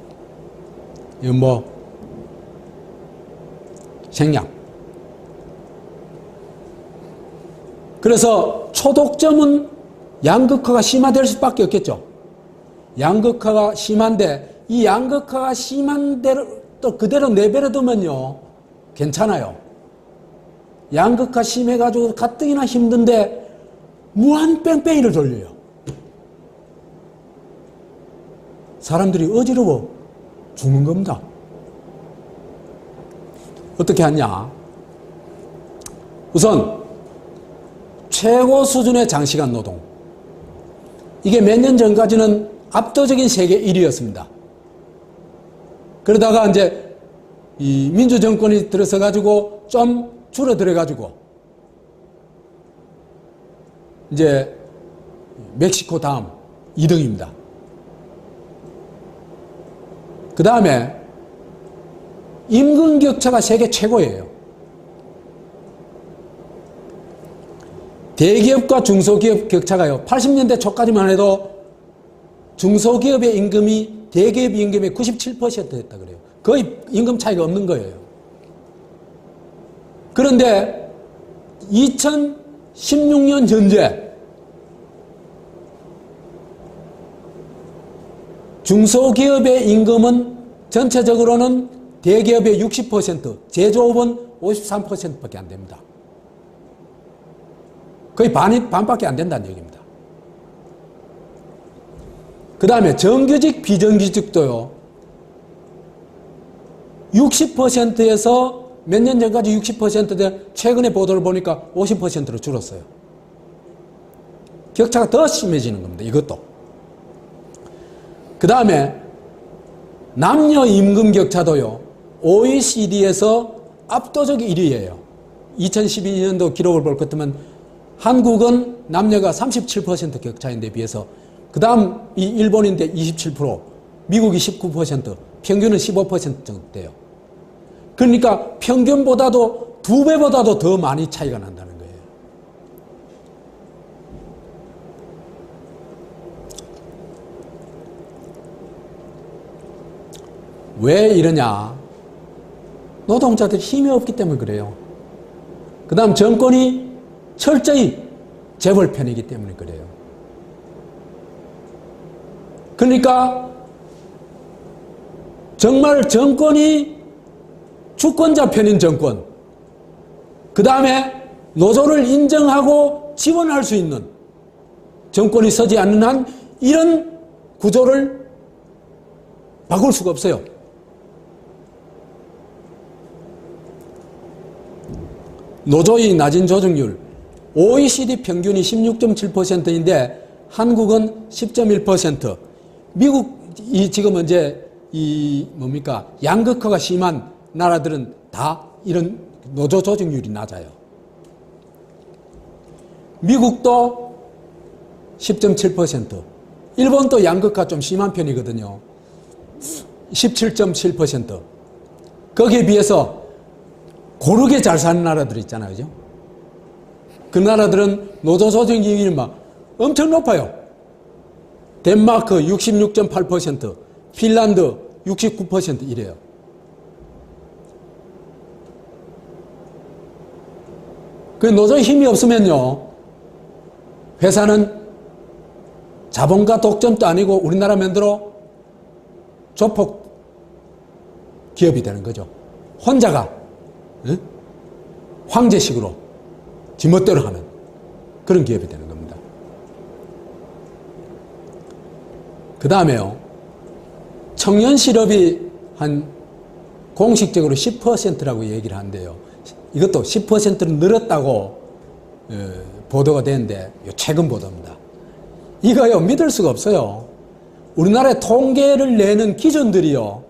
A: 이건 생략. 그래서 초독점은 양극화가 심화될 수밖에 없겠죠. 양극화가 심한데, 이 양극화가 심한 대로 또 그대로 내버려 두면요, 괜찮아요. 양극화 심해가지고 가뜩이나 힘든데 무한 뺑뺑이를 돌려요. 사람들이 어지러워 죽는 겁니다. 어떻게 하냐? 우선 최고 수준의 장시간 노동. 이게 몇 년 전까지는 압도적인 세계 1위였습니다. 그러다가 이제 이 민주정권이 들어서 가지고 좀 줄어들어 가지고 이제 멕시코 다음 2등입니다. 그 다음에 임금 격차가 세계 최고예요. 대기업과 중소기업 격차가요, 80년대 초까지만 해도 중소기업의 임금이 대기업 임금의 97%였다 그래요. 거의 임금 차이가 없는 거예요. 그런데 2016년 현재 중소기업의 임금은 전체적으로는 대기업의 60%, 제조업은 53%밖에 안 됩니다. 거의 반밖에 안 된다는 얘기입니다. 그 다음에 정규직, 비정규직도요, 60%에서 몇 년 전까지 60%대 최근에 보도를 보니까 50%로 줄었어요. 격차가 더 심해지는 겁니다. 이것도. 그 다음에 남녀 임금 격차도요, OECD에서 압도적 1위예요. 2012년도 기록을 볼 것 같으면 한국은 남녀가 37% 격차인데 비해서 그 다음 이 일본인데 27%, 미국이 19%, 평균은 15% 정도 돼요. 그러니까 평균보다도 2배보다도 더 많이 차이가 난다는 거예요. 왜 이러냐? 노동자들이 힘이 없기 때문에 그래요. 그 다음 정권이 철저히 재벌 편이기 때문에 그래요. 그러니까 정말 정권이 주권자 편인 정권, 그 다음에 노조를 인정하고 지원할 수 있는 정권이 서지 않는 한 이런 구조를 바꿀 수가 없어요. 노조의 낮은 조정률, OECD 평균이 16.7%인데 한국은 10.1%. 미국이 지금 이제 양극화가 심한 나라들은 다 이런 노조 조정률이 낮아요. 미국도 10.7%. 일본도 양극화 좀 심한 편이거든요. 17.7%. 거기에 비해서 고르게 잘 사는 나라들 있잖아요. 그죠? 그 나라들은 노조 조정률이 막 엄청 높아요. 덴마크 66.8%, 핀란드 69% 이래요. 그 노조의 힘이 없으면요, 회사는 자본가 독점도 아니고 우리나라 면대로 조폭 기업이 되는 거죠. 혼자가 황제식으로 지멋대로 하는. 그런 기업이 되는 겁니다. 그 다음에요. 청년 실업이 한 공식적으로 10%라고 얘기를 하는데요. 이것도 10%로 늘었다고 보도가 되는데 최근 보도입니다. 이거요 믿을 수가 없어요. 우리나라의 통계를 내는 기준들이요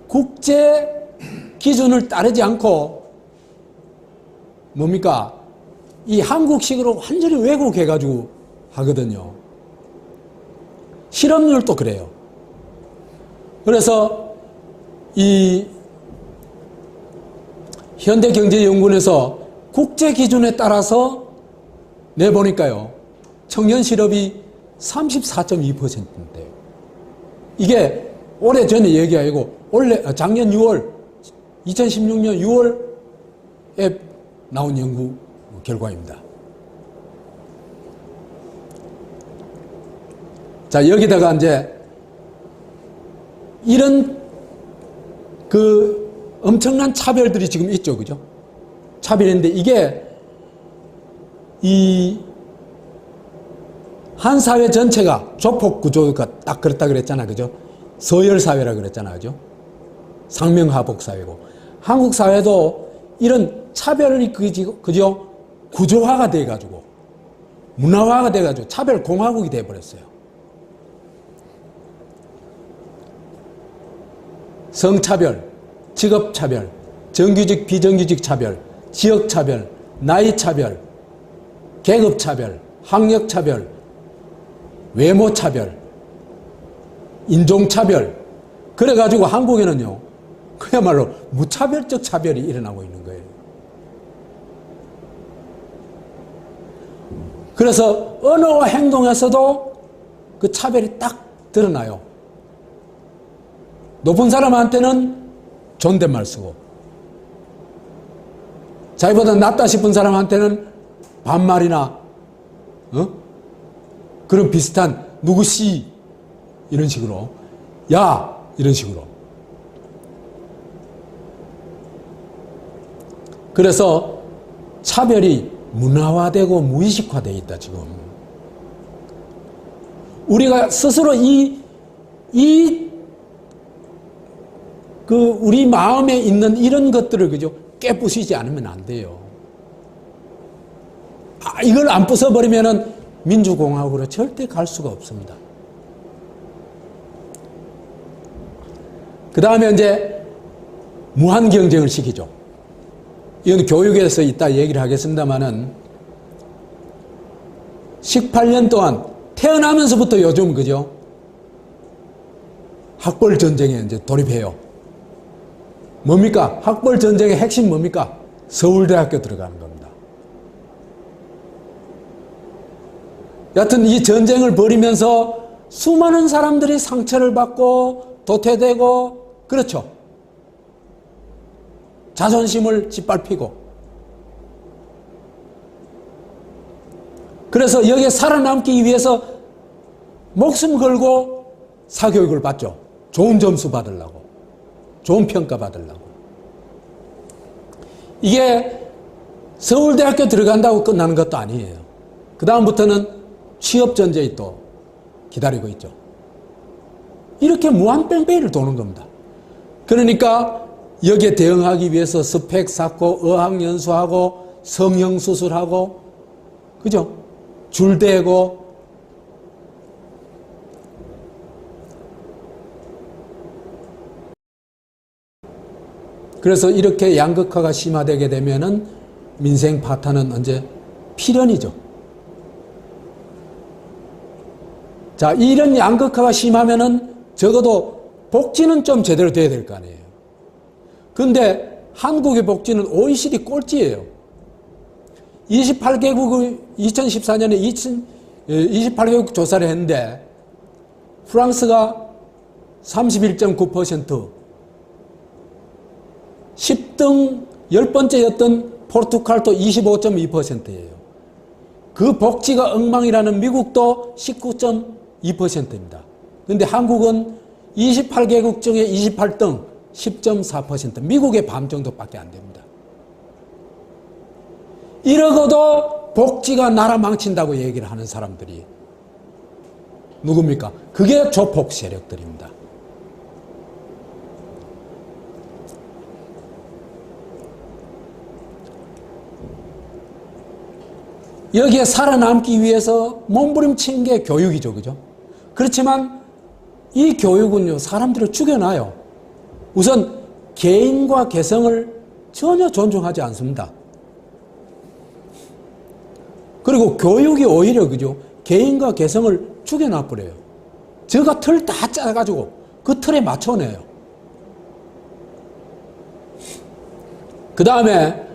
A: 국제 기준을 따르지 않고 뭡니까? 이 한국식으로 완전히 왜곡해가지고 하거든요. 실업률도 그래요. 그래서 이 현대경제연구원에서 국제 기준에 따라서 내보니까요. 청년 실업이 34.2%인데요. 이게 오래전에 얘기 아니고 작년 6월 2016년 6월에 나온 연구 결과입니다. 자, 여기다가 이제 이런 그 엄청난 차별들이 지금 있죠. 그죠? 차별인데 이게 이 한 사회 전체가 조폭 구조가 딱 그렇다 그랬잖아. 그죠? 서열 사회라 그랬잖아. 그죠? 상명하복 사회고. 한국 사회도 이런 차별이 그죠? 구조화가 돼 가지고 문화화가 돼 가지고 차별 공화국이 돼 버렸어요. 성차별, 직업차별, 정규직, 비정규직 차별, 지역차별, 나이차별, 계급차별, 학력차별, 외모차별, 인종차별. 그래가지고 한국에는요, 그야말로 무차별적 차별이 일어나고 있는 거예요. 그래서 언어와 행동에서도 그 차별이 딱 드러나요. 높은 사람한테는 존댓말 쓰고 자기보다 낫다 싶은 사람한테는 반말이나 그런 비슷한 누구씨 이런 식으로 야 이런 식으로. 그래서 차별이 문화화되고 무의식화되어 있다 지금. 우리가 스스로 우리 마음에 있는 이런 것들을 그죠? 깨부시지 않으면 안 돼요. 이걸 안 부숴버리면은 민주공화국으로 절대 갈 수가 없습니다. 그 다음에 이제 무한 경쟁을 시키죠. 이건 교육에서 이따 얘기를 하겠습니다만은 18년 동안 태어나면서부터 요즘 그죠? 학벌 전쟁에 이제 돌입해요. 뭡니까? 학벌 전쟁의 핵심 뭡니까? 서울대학교 들어가는 겁니다. 여하튼 이 전쟁을 벌이면서 수많은 사람들이 상처를 받고 도태되고 그렇죠. 자존심을 짓밟히고 그래서 여기에 살아남기 위해서 목숨 걸고 사교육을 받죠. 좋은 점수 받으려고 좋은 평가 받으려고. 이게 서울대학교 들어간다고 끝나는 것도 아니에요. 그 다음부터는 취업전쟁이 또 기다리고 있죠. 이렇게 무한 뺑뺑이를 도는 겁니다. 그러니까 여기에 대응하기 위해서 스펙 쌓고 어학연수하고 성형수술하고 그죠? 줄대고 그래서 이렇게 양극화가 심화되게 되면은 민생 파탄은 언제? 필연이죠. 자, 이런 양극화가 심하면은 적어도 복지는 좀 제대로 돼야 될 거 아니에요. 근데 한국의 복지는 OECD 꼴찌예요. 28개국의 2014년에 28개국 조사를 했는데 프랑스가 31.9%, 10등 10번째였던 포르투갈도 25.2%예요. 그 복지가 엉망이라는 미국도 19.2%입니다. 그런데 한국은 28개국 중에 28등 10.4%, 미국의 반 정도밖에 안 됩니다. 이러고도 복지가 나라 망친다고 얘기를 하는 사람들이 누굽니까? 그게 조폭 세력들입니다. 여기에 살아남기 위해서 몸부림치는 게 교육이죠. 그죠? 그렇지만 이 교육은요, 사람들을 죽여놔요. 우선 개인과 개성을 전혀 존중하지 않습니다. 그리고 교육이 오히려 그죠? 개인과 개성을 죽여놔버려요. 저가 틀 다 짜가지고 그 틀에 맞춰내요. 그 다음에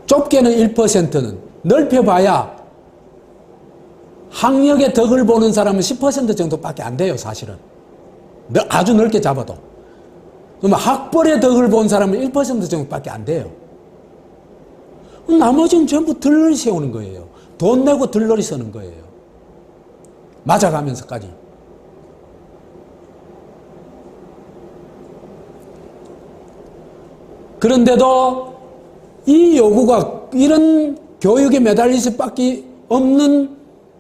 A: 좁게는 1%는 넓혀봐야 학력의 덕을 보는 사람은 10% 정도밖에 안 돼요, 사실은. 아주 넓게 잡아도. 그럼 학벌의 덕을 본 사람은 1% 정도밖에 안 돼요. 나머지는 전부 들러리 세우는 거예요. 돈 내고 들러리 서는 거예요. 맞아가면서까지. 그런데도 이 요구가 이런 교육에 매달릴 수밖에 없는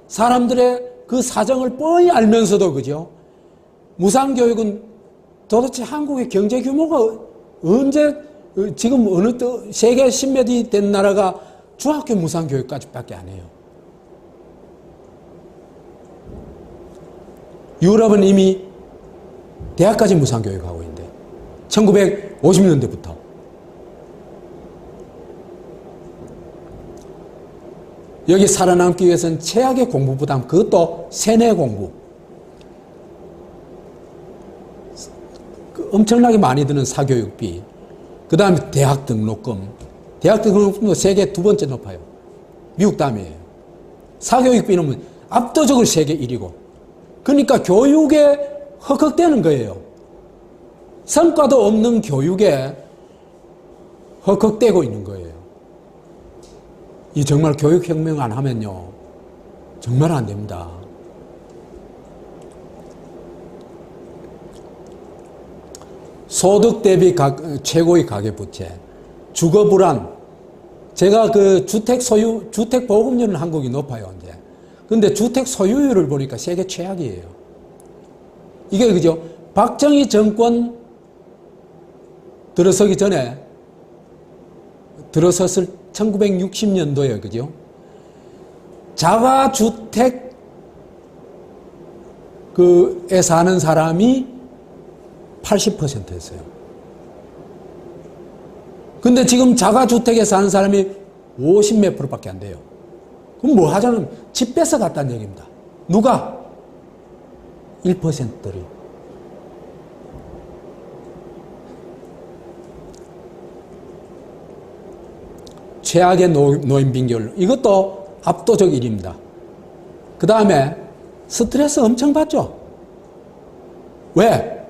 A: 사람들의 그 사정을 뻔히 알면서도 그죠? 무상교육은 도대체 한국의 경제 규모가 언제 지금 어느 세계 10몇이 된 나라가 중학교 무상교육까지밖에 안 해요. 유럽은 이미 대학까지 무상교육하고 있는데 1950년대부터 여기 살아남기 위해서는 최악의 공부 부담, 그것도 세뇌 공부. 엄청나게 많이 드는 사교육비, 그 다음에 대학 등록금. 대학 등록금도 세계 2번째 높아요. 미국 다음이에요. 사교육비는 압도적으로 세계 1위고. 그러니까 교육에 헉헉대는 거예요. 성과도 없는 교육에 헉헉대고 있는 거예요. 이 정말 교육혁명 안 하면요, 정말 안 됩니다. 소득 대비 최고의 가계부채, 주거불안. 제가 그 주택 보급률은 한국이 높아요, 이제. 근데 주택 소유율을 보니까 세계 최악이에요. 이게 그죠? 박정희 정권 들어서기 전에, 들어섰을 1960년도에, 그죠? 자가주택에 사는 사람이 80%였어요. 근데 지금 자가주택에 사는 사람이 50몇 %밖에 안 돼요. 그럼 뭐 하자면 집 뺏어 갔다는 얘기입니다. 누가? 1%들이. 최악의 노인 빈결. 이것도 압도적 일입니다. 그 다음에 스트레스 엄청 받죠. 왜?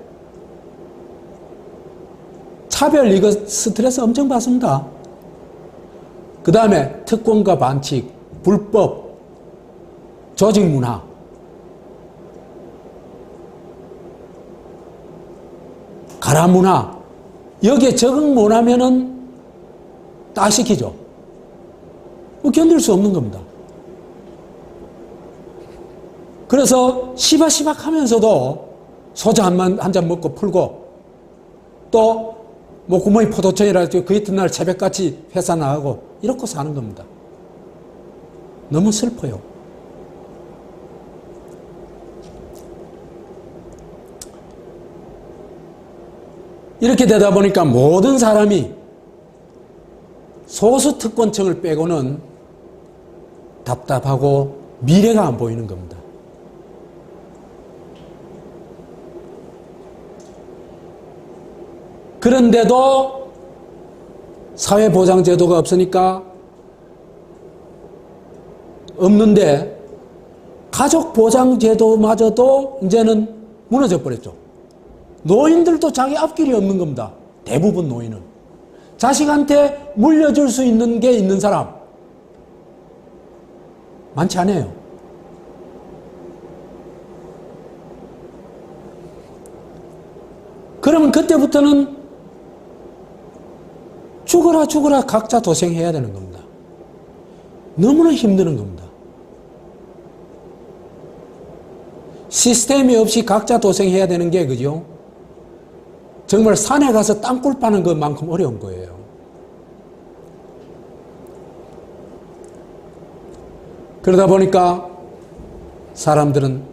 A: 차별, 이거 스트레스 엄청 받습니다. 그 다음에 특권과 반칙, 불법, 조직 문화. 가라 문화. 여기에 적응 못하면은 따시키죠. 견딜 수 없는 겁니다. 그래서 시박시박 하면서도 소주 한 잔 먹고 풀고, 또 뭐 구멍이 포도청이라 그 이튿날 새벽같이 회사 나가고 이렇게 사는 겁니다. 너무 슬퍼요. 이렇게 되다 보니까 모든 사람이 소수 특권층을 빼고는 답답하고 미래가 안 보이는 겁니다. 그런데도 사회보장제도가 없으니까 없는데, 가족보장제도마저도 이제는 무너져 버렸죠. 노인들도 자기 앞길이 없는 겁니다. 대부분 노인은. 자식한테 물려줄 수 있는 게 있는 사람 많지 않아요. 그러면 그때부터는 죽어라 각자 도생해야 되는 겁니다. 너무나 힘드는 겁니다. 시스템이 없이 각자 도생해야 되는 게 그죠? 정말 산에 가서 땅굴 파는 것만큼 어려운 거예요. 그러다 보니까 사람들은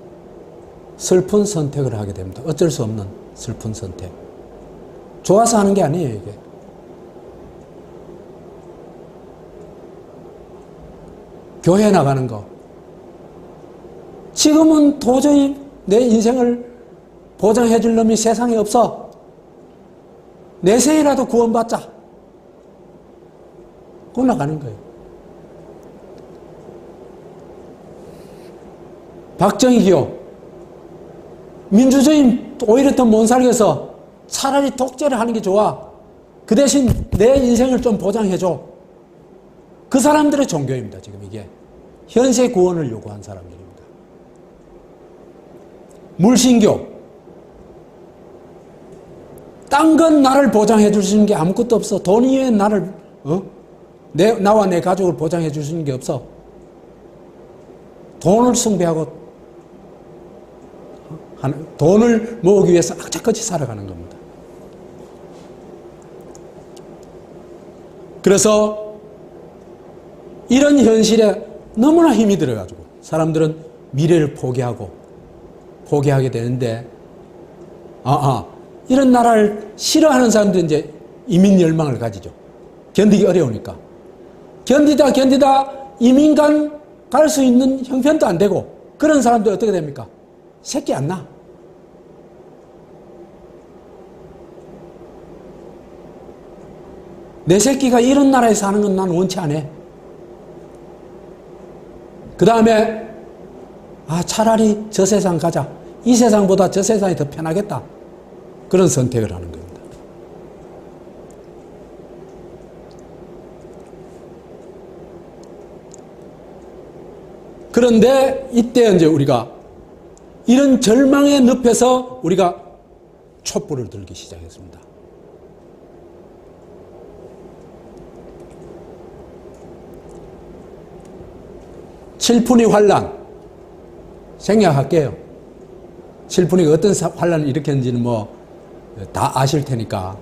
A: 슬픈 선택을 하게 됩니다. 어쩔 수 없는 슬픈 선택. 좋아서 하는 게 아니에요, 이게. 교회 나가는 거. 지금은 도저히 내 인생을 보장해 줄 놈이 세상에 없어. 내생이라도 구원받자. 그거 나가는 거예요. 박정희 기호. 민주주의 오히려 더 못 살겠어. 차라리 독재를 하는 게 좋아. 그 대신 내 인생을 좀 보장해줘. 그 사람들의 종교입니다. 지금 이게. 현세 구원을 요구한 사람들입니다. 물신교. 딴 건 나를 보장해 줄 수 있는 게 아무것도 없어. 돈 이외에 나를, 나와 내 가족을 보장해 줄 수 있는 게 없어. 돈을 숭배하고 돈을 모으기 위해서 악착같이 살아가는 겁니다. 그래서 이런 현실에 너무나 힘이 들어가지고 사람들은 미래를 포기하게 되는데 이런 나라를 싫어하는 사람들은 이제 이민 열망을 가지죠. 견디기 어려우니까. 견디다 이민간 갈 수 있는 형편도 안 되고 그런 사람들 어떻게 됩니까? 새끼 안 낳아. 내 새끼가 이런 나라에 사는 건 난 원치 않아. 그 다음에 차라리 저 세상 가자. 이 세상보다 저 세상이 더 편하겠다. 그런 선택을 하는 겁니다. 그런데 이때 이제 우리가 이런 절망의 늪에서 우리가 촛불을 들기 시작했습니다. 칠푼이 환란 생략할게요. 칠푼이 어떤 환란을 일으켰는지는 다 아실 테니까.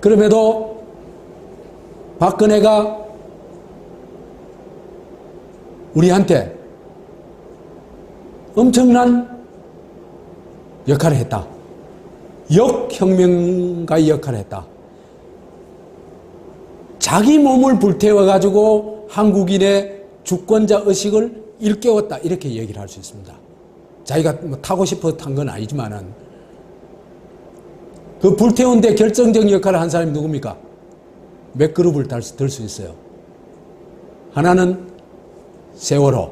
A: 그럼에도 박근혜가 우리한테 엄청난 역할을 했다. 역혁명가의 역할을 했다. 자기 몸을 불태워가지고 한국인의 주권자 의식을 일깨웠다. 이렇게 얘기를 할 수 있습니다. 자기가 타고 싶어 탄 건 아니지만은 그 불태운 데 결정적인 역할을 한 사람이 누굽니까? 몇 그룹을 들 수 있어요. 하나는 세월호,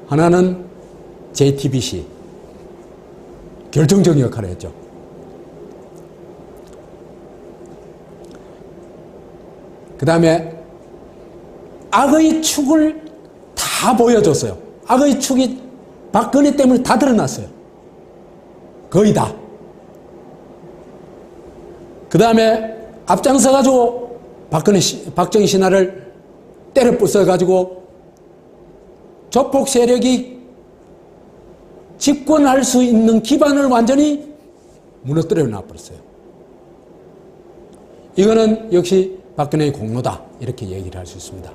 A: 하나는 JTBC. 결정적인 역할을 했죠. 그 다음에 악의 축을 다 보여줬어요. 악의 축이 박근혜 때문에 다 드러났어요. 거의 다. 그 다음에 앞장서가지고 박정희 신화를 때려 부숴가지고 조폭 세력이 집권할 수 있는 기반을 완전히 무너뜨려 놔버렸어요. 이거는 역시 박근혜의 공로다. 이렇게 얘기를 할 수 있습니다.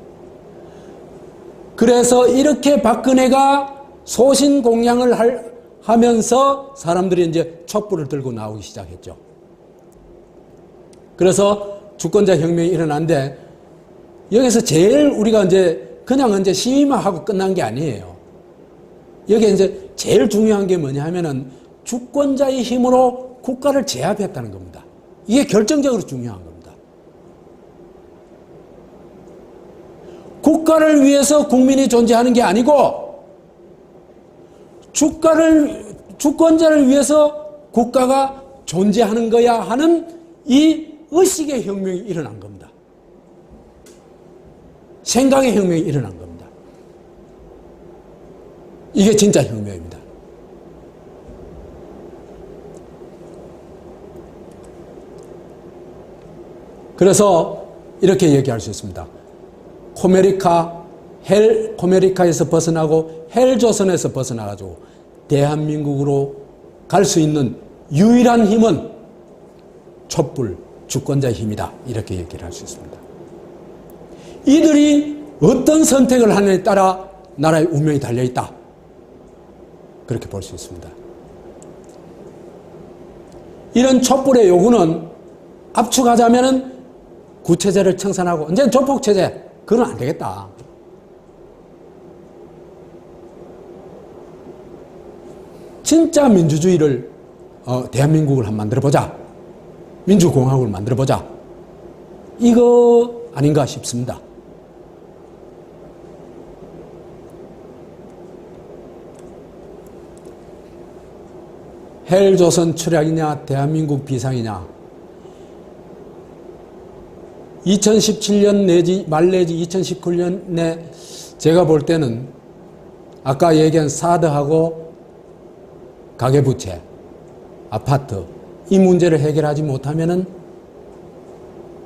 A: 그래서 이렇게 박근혜가 소신공양을 하면서 사람들이 이제 촛불을 들고 나오기 시작했죠. 그래서 주권자 혁명이 일어났는데 여기서 제일 우리가 그냥 시위만 하고 끝난 게 아니에요. 여기에 제일 중요한 게 뭐냐 하면은 주권자의 힘으로 국가를 제압했다는 겁니다. 이게 결정적으로 중요한 겁니다. 국가를 위해서 국민이 존재하는 게 아니고 주권자를 위해서 국가가 존재하는 거야 하는 이 의식의 혁명이 일어난 겁니다. 생각의 혁명이 일어난 겁니다. 이게 진짜 혁명입니다. 그래서 이렇게 얘기할 수 있습니다. 코메리카에서 벗어나고 헬조선에서 벗어나가지고 대한민국으로 갈 수 있는 유일한 힘은 촛불 주권자의 힘이다. 이렇게 얘기를 할 수 있습니다. 이들이 어떤 선택을 하느냐에 따라 나라의 운명이 달려있다. 그렇게 볼 수 있습니다. 이런 촛불의 요구는 압축하자면은 구체제를 청산하고 이제 조폭체제 그건 안 되겠다. 진짜 민주주의를 대한민국을 한번 만들어보자. 민주공화국을 만들어보자. 이거 아닌가 싶습니다. 헬조선 추락이냐 대한민국 비상이냐 2017년 내지 말 내지 2019년에 제가 볼 때는 아까 얘기한 사드하고 가계부채, 아파트 이 문제를 해결하지 못하면은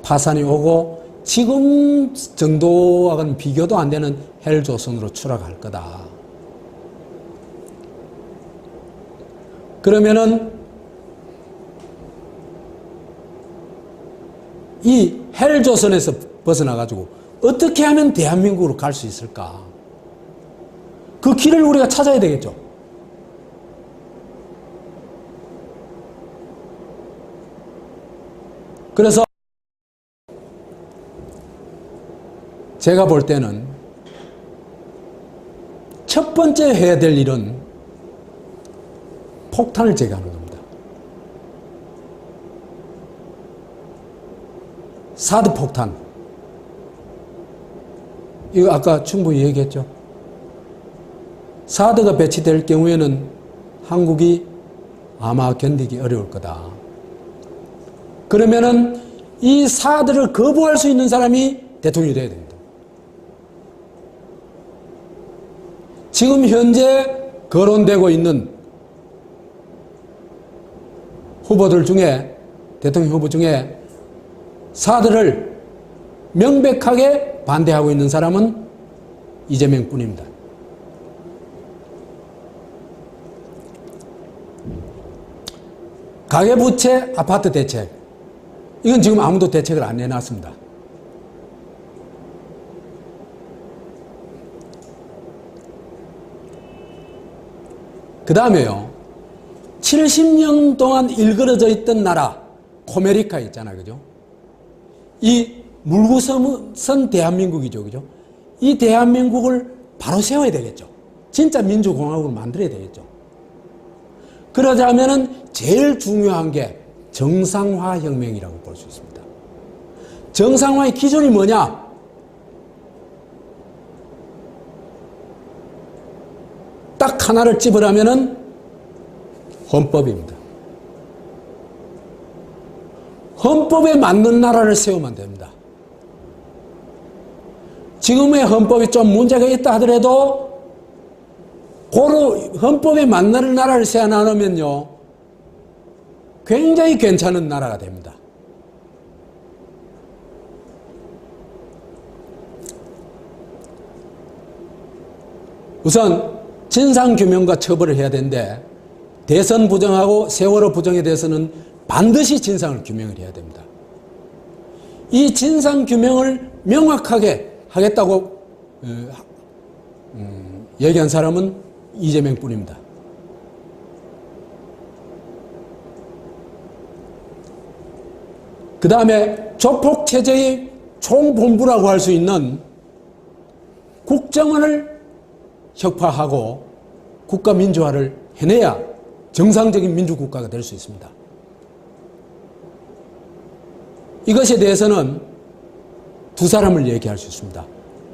A: 파산이 오고 지금 정도와는 비교도 안 되는 헬조선으로 추락할 거다. 그러면은 이 헬조선에서 벗어나가지고 어떻게 하면 대한민국으로 갈 수 있을까? 그 길을 우리가 찾아야 되겠죠. 그래서 제가 볼 때는 첫 번째 해야 될 일은 폭탄을 제거하는 겁니다. 사드 폭탄. 이거 아까 충분히 얘기했죠. 사드가 배치될 경우에는 한국이 아마 견디기 어려울 거다. 그러면은 이 사드를 거부할 수 있는 사람이 대통령이 돼야 됩니다. 지금 현재 거론되고 있는 후보들 중에, 대통령 후보 중에 사드를 명백하게 반대하고 있는 사람은 이재명 뿐입니다. 가계부채, 아파트 대책. 이건 지금 아무도 대책을 안 내놨습니다. 그 다음에요. 70년 동안 일그러져 있던 나라, 코메리카 있잖아요. 그죠? 이 물구섬은 대한민국이죠. 그죠? 이 대한민국을 바로 세워야 되겠죠. 진짜 민주공화국을 만들어야 되겠죠. 그러자면은 제일 중요한 게 정상화 혁명이라고 볼 수 있습니다. 정상화의 기준이 뭐냐? 딱 하나를 찝으라면은 헌법입니다. 헌법에 맞는 나라를 세우면 됩니다. 지금의 헌법이 좀 문제가 있다 하더라도 고로 헌법에 맞는 나라를 세워나가면요 굉장히 괜찮은 나라가 됩니다. 우선 진상규명과 처벌을 해야 되는데 대선 부정하고 세월호 부정에 대해서는 반드시 진상을 규명을 해야 됩니다. 이 진상규명을 명확하게 하겠다고 얘기한 사람은 이재명 뿐입니다. 그 다음에 조폭체제의 총본부라고 할 수 있는 국정원을 혁파하고 국가민주화를 해내야 정상적인 민주국가가 될 수 있습니다. 이것에 대해서는 두 사람을 얘기할 수 있습니다.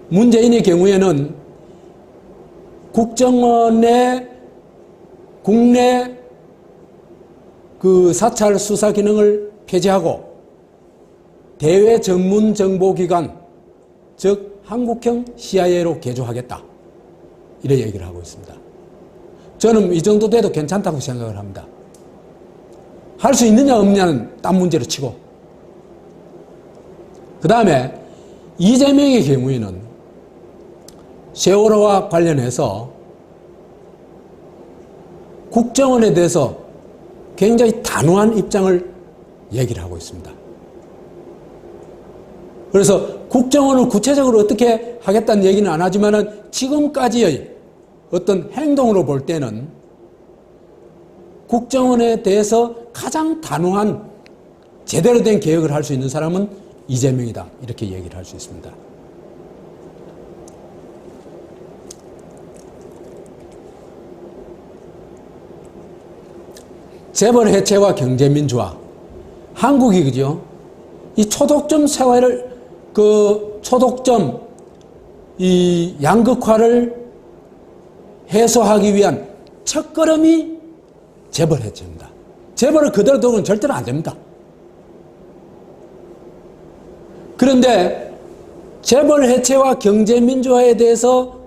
A: 문재인의 경우에는 국정원의 국내 그 사찰 수사 기능을 폐지하고 대외 전문 정보기관, 즉 한국형 CIA로 개조하겠다. 이런 얘기를 하고 있습니다. 저는 이 정도 돼도 괜찮다고 생각을 합니다. 할 수 있느냐 없느냐는 딴 문제로 치고 그 다음에 이재명의 경우에는 세월호와 관련해서 국정원에 대해서 굉장히 단호한 입장을 얘기를 하고 있습니다. 그래서 국정원을 구체적으로 어떻게 하겠다는 얘기는 안 하지만은 지금까지의 어떤 행동으로 볼 때는 국정원에 대해서 가장 단호한 제대로 된 개혁을 할 수 있는 사람은 이재명이다. 이렇게 얘기를 할 수 있습니다. 재벌 해체와 경제민주화. 한국이 그죠? 이 초독점 세화를 초독점 이 양극화를 해소하기 위한 첫걸음이 재벌 해체입니다. 재벌을 그대로 두고는 절대로 안 됩니다. 그런데 재벌 해체와 경제 민주화에 대해서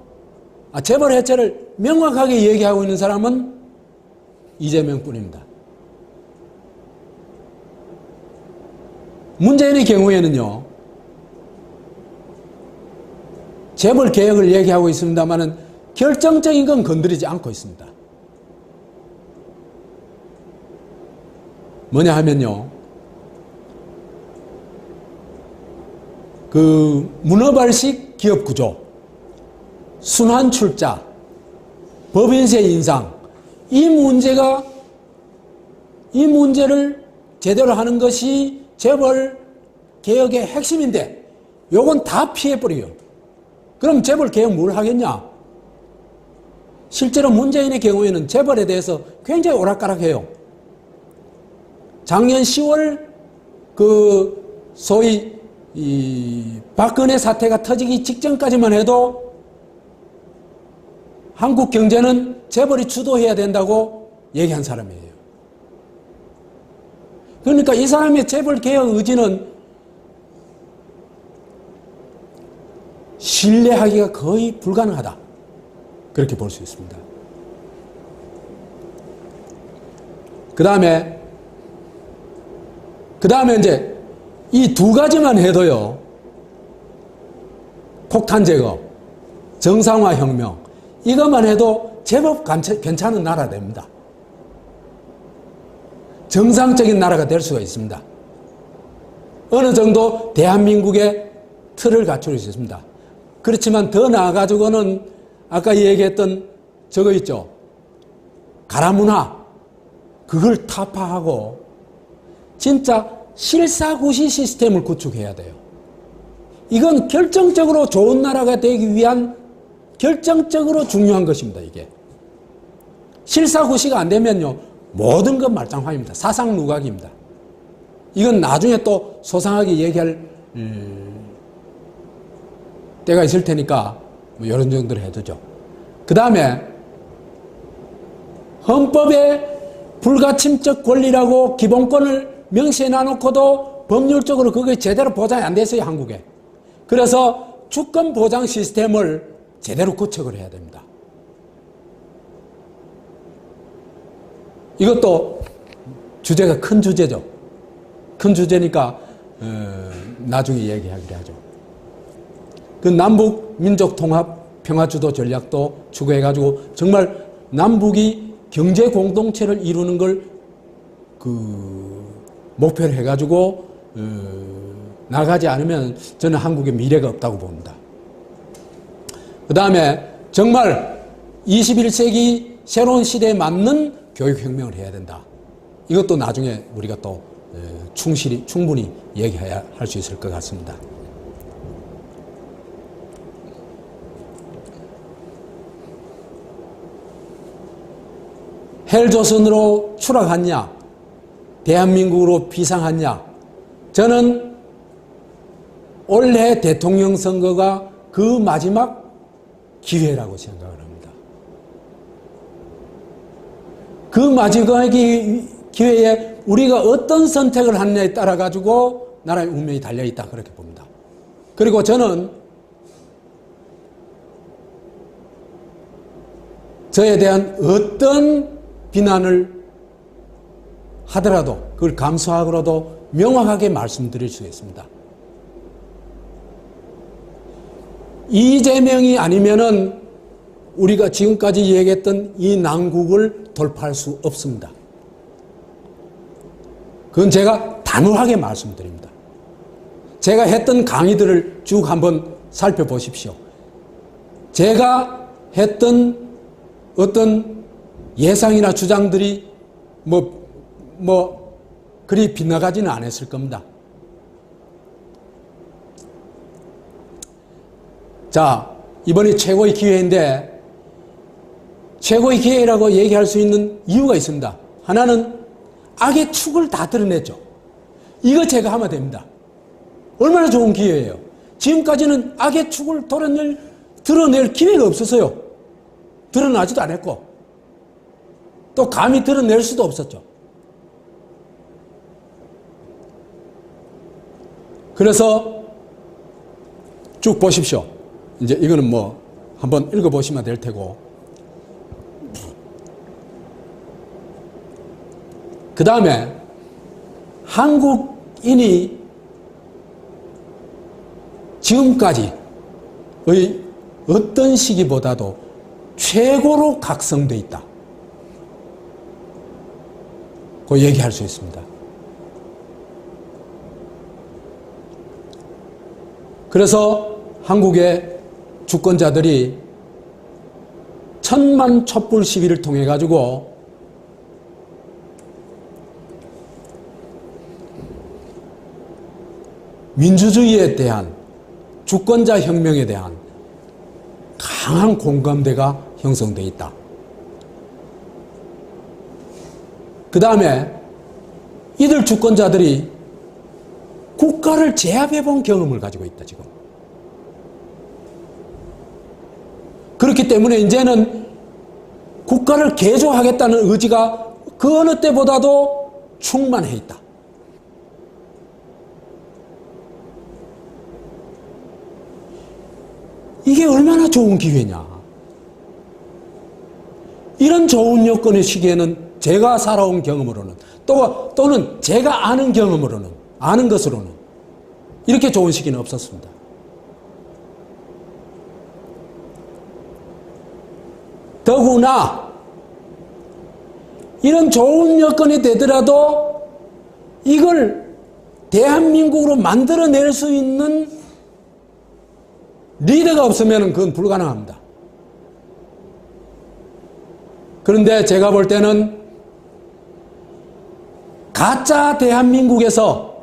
A: 재벌 해체를 명확하게 얘기하고 있는 사람은 이재명뿐입니다. 문재인의 경우에는요, 재벌 개혁을 얘기하고 있습니다만은 결정적인 건 건드리지 않고 있습니다. 뭐냐 하면요, 문어발식 기업 구조, 순환 출자, 법인세 인상, 이 문제를 제대로 하는 것이 재벌 개혁의 핵심인데, 요건 다 피해버려요. 그럼 재벌 개혁 뭘 하겠냐? 실제로 문재인의 경우에는 재벌에 대해서 굉장히 오락가락해요. 작년 10월 소위 박근혜 사태가 터지기 직전까지만 해도 한국 경제는 재벌이 주도해야 된다고 얘기한 사람이에요. 그러니까 이 사람의 재벌 개혁 의지는 신뢰하기가 거의 불가능하다. 그렇게 볼 수 있습니다. 그 다음에 이제 이 두 가지만 해도요, 폭탄 제거, 정상화 혁명, 이것만 해도 제법 괜찮은 나라 됩니다. 정상적인 나라가 될 수가 있습니다. 어느 정도 대한민국의 틀을 갖출 수 있습니다. 그렇지만 더 나아가지고는 아까 얘기했던 저거 있죠. 가라문화. 그걸 타파하고 진짜 실사구시 시스템을 구축해야 돼요. 이건 결정적으로 좋은 나라가 되기 위한 결정적으로 중요한 것입니다. 이게. 실사구시가 안 되면요, 모든 건 말짱화입니다. 사상누각입니다. 이건 나중에 또 소상하게 얘기할 때가 있을 테니까 뭐 이런 정도로 해두죠. 그 다음에 헌법에 불가침적 권리라고 기본권을 명시해 놔놓고도 법률적으로 그게 제대로 보장이 안 됐어요, 한국에. 그래서 주권 보장 시스템을 제대로 구축을 해야 됩니다. 이것도 주제가 큰 주제죠. 큰 주제니까 나중에 얘기하기로 하죠. 그 남북 민족 통합 평화주도 전략도 추구해가지고 정말 남북이 경제 공동체를 이루는 걸 목표로 해가지고 나가지 않으면 저는 한국의 미래가 없다고 봅니다. 그 다음에 정말 21세기 새로운 시대에 맞는 교육혁명을 해야 된다. 이것도 나중에 우리가 또 충분히 얘기해야 할 수 있을 것 같습니다. 헬조선으로 추락했냐, 대한민국으로 비상했냐. 저는 올해 대통령 선거가 그 마지막 기회라고 생각을 합니다. 그 마지막 기회에 우리가 어떤 선택을 하느냐에 따라 가지고 나라의 운명이 달려있다, 그렇게 봅니다. 그리고 저는 저에 대한 어떤 비난을 하더라도 그걸 감수하고라도 명확하게 말씀드릴 수 있습니다. 이재명이 아니면은 우리가 지금까지 얘기했던 이 난국을 돌파할 수 없습니다. 그건 제가 단호하게 말씀드립니다. 제가 했던 강의들을 쭉 한번 살펴보십시오. 제가 했던 어떤 예상이나 주장들이 그리 빗나가지는 않았을 겁니다. 자, 이번이 최고의 기회인데 최고의 기회라고 얘기할 수 있는 이유가 있습니다. 하나는 악의 축을 다 드러냈죠. 이거 제가 하면 됩니다. 얼마나 좋은 기회예요. 지금까지는 악의 축을 드러낼 기회가 없었어요. 드러나지도 않았고 또 감히 드러낼 수도 없었죠. 그래서 쭉 보십시오. 이제 이거는 한번 읽어보시면 될 테고, 그 다음에 한국인이 지금까지의 어떤 시기보다도 최고로 각성되어 있다. 그 얘기할 수 있습니다. 그래서 한국의 주권자들이 천만 촛불 시위를 통해 가지고 민주주의에 대한 주권자 혁명에 대한 강한 공감대가 형성되어 있다. 그 다음에 이들 주권자들이 국가를 제압해 본 경험을 가지고 있다, 지금. 그렇기 때문에 이제는 국가를 개조하겠다는 의지가 그 어느 때보다도 충만해 있다. 이게 얼마나 좋은 기회냐. 이런 좋은 여건의 시기에는 제가 살아온 경험으로는 또는 제가 아는 경험으로는, 아는 것으로는 이렇게 좋은 시기는 없었습니다. 더구나 이런 좋은 여건이 되더라도 이걸 대한민국으로 만들어낼 수 있는 리더가 없으면 그건 불가능합니다. 그런데 제가 볼 때는 가짜 대한민국에서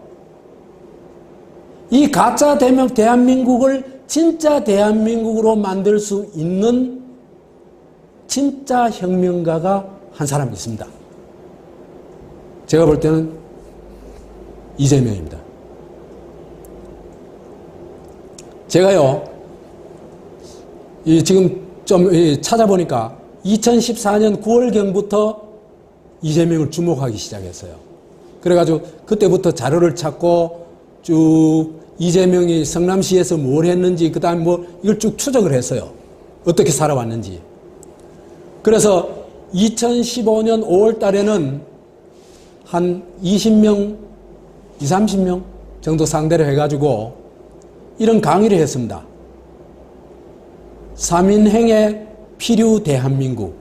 A: 이 가짜 대한민국을 진짜 대한민국으로 만들 수 있는 진짜 혁명가가 한 사람 있습니다. 제가 볼 때는 이재명입니다. 제가요, 지금 좀 찾아보니까 2014년 9월경부터 이재명을 주목하기 시작했어요. 그래가지고 그때부터 자료를 찾고 쭉 이재명이 성남시에서 뭘 했는지, 그 다음에 이걸 쭉 추적을 했어요. 어떻게 살아왔는지. 그래서 2015년 5월 달에는 한 20명, 20, 30명 정도 상대로 해가지고 이런 강의를 했습니다. 3인행의 필요 대한민국.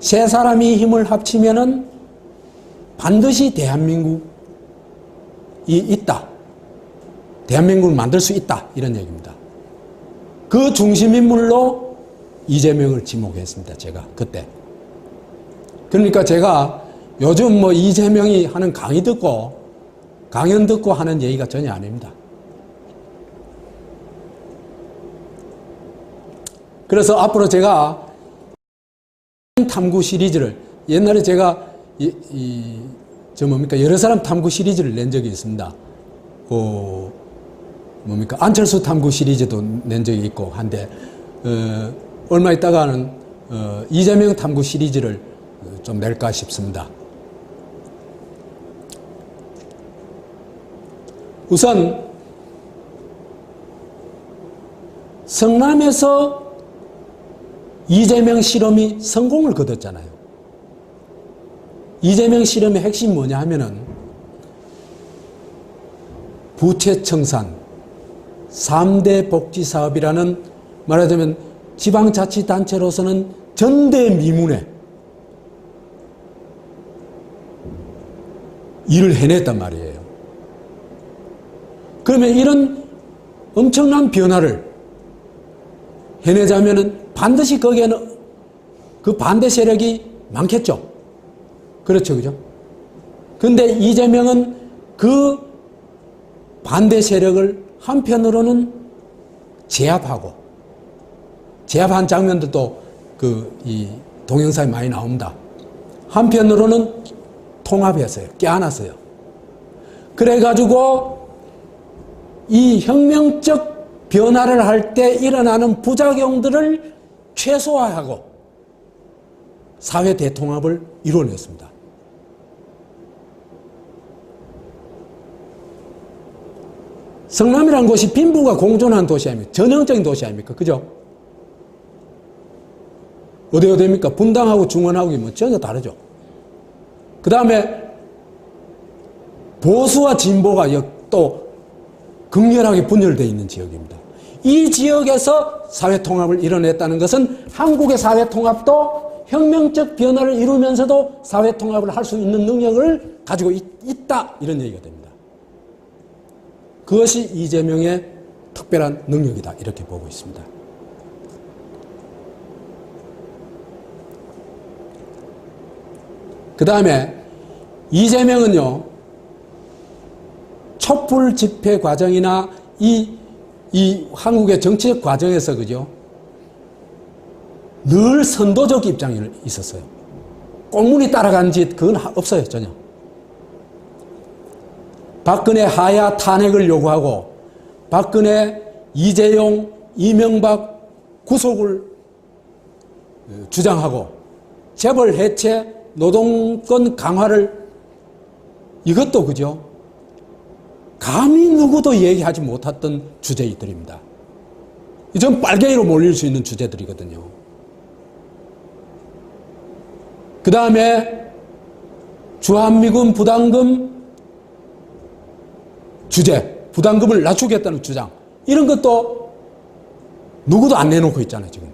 A: 세 사람이 힘을 합치면은 반드시 대한민국이 있다. 대한민국을 만들 수 있다. 이런 얘기입니다. 그 중심인물로 이재명을 지목했습니다. 제가 그때. 그러니까 제가 요즘 이재명이 하는 강의 듣고 강연 듣고 하는 얘기가 전혀 아닙니다. 그래서 앞으로 제가 탐구 시리즈를, 옛날에 제가 여러 사람 탐구 시리즈를 낸 적이 있습니다. 안철수 탐구 시리즈도 낸 적이 있고 한데, 얼마 있다가는 이재명 탐구 시리즈를 좀 낼까 싶습니다. 우선 성남에서 이재명 실험이 성공을 거뒀잖아요. 이재명 실험의 핵심이 뭐냐 하면은 부채 청산, 3대 복지사업이라는 말하자면 지방자치단체로서는 전대미문의 일을 해냈단 말이에요. 그러면 이런 엄청난 변화를 해내자면은 반드시 거기에는 그 반대 세력이 많겠죠. 그렇죠, 그죠? 근데 이재명은 그 반대 세력을 한편으로는 제압하고, 제압한 장면들도 이 동영상에 많이 나옵니다. 한편으로는 통합했어요. 껴안았어요. 그래가지고 이 혁명적 변화를 할 때 일어나는 부작용들을 최소화하고 사회 대통합을 이뤄냈습니다. 성남이라는 곳이 빈부가 공존한 도시 아닙니까? 전형적인 도시 아닙니까? 그죠? 어디입니까? 분당하고 중원하고 뭐 전혀 다르죠. 그 다음에 보수와 진보가 또 극렬하게 분열되어 있는 지역입니다. 이 지역에서 사회통합을 이뤄냈다는 것은 한국의 사회통합도 혁명적 변화를 이루면서도 사회통합을 할 수 있는 능력을 가지고 있다, 이런 얘기가 됩니다. 그것이 이재명의 특별한 능력이다, 이렇게 보고 있습니다. 그 다음에 이재명은요, 촛불 집회 과정이나 이 한국의 정치적 과정에서, 그죠? 늘 선도적 입장이 있었어요. 꽁무니 따라간 짓, 그건 없어요, 전혀. 박근혜 하야 탄핵을 요구하고, 박근혜, 이재용, 이명박 구속을 주장하고, 재벌 해체, 노동권 강화를, 이것도, 그죠? 감히 누구도 얘기하지 못했던 주제들입니다. 전 빨갱이로 몰릴 수 있는 주제들이거든요. 그 다음에 주한미군 부담금 주제, 부담금을 낮추겠다는 주장, 이런 것도 누구도 안 내놓고 있잖아요, 지금.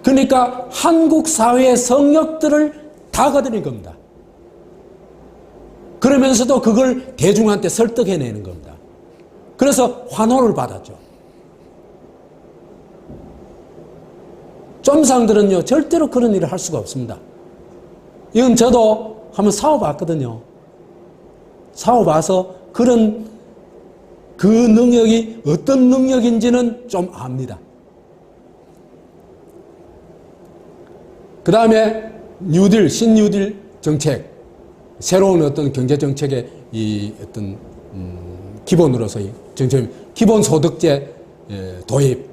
A: 그러니까 한국 사회의 성역들을 다 거드린 겁니다. 그러면서도 그걸 대중한테 설득해내는 겁니다. 그래서 환호를 받았죠. 좀상들은요, 절대로 그런 일을 할 수가 없습니다. 이건 저도 한번 싸워봤거든요. 싸워봐서 그 능력이 어떤 능력인지는 좀 압니다. 그 다음에 뉴딜, 신뉴딜 정책, 새로운 어떤 경제정책의 어떤 기본으로서의 정책, 기본소득제 도입,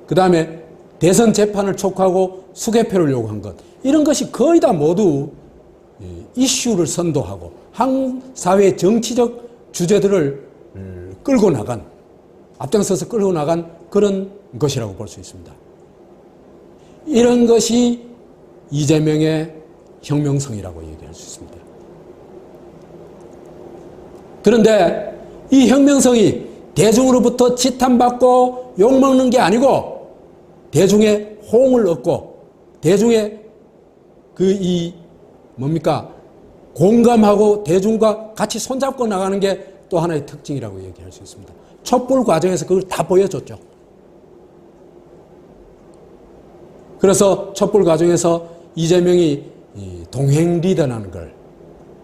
A: 그 다음에 대선 재판을 촉구하고 수개표를 요구한 것, 이런 것이 거의 다 모두 이슈를 선도하고 한 사회의 정치적 주제들을 끌고 나간, 앞장서서 끌고 나간 그런 것이라고 볼 수 있습니다. 이런 것이 이재명의 혁명성이라고 얘기할 수 있습니다. 그런데 이 혁명성이 대중으로부터 지탄받고 욕먹는 게 아니고 대중의 호응을 얻고 대중의 공감하고 대중과 같이 손잡고 나가는 게 또 하나의 특징이라고 얘기할 수 있습니다. 촛불 과정에서 그걸 다 보여줬죠. 그래서 촛불 과정에서 이재명이 동행 리더라는 걸,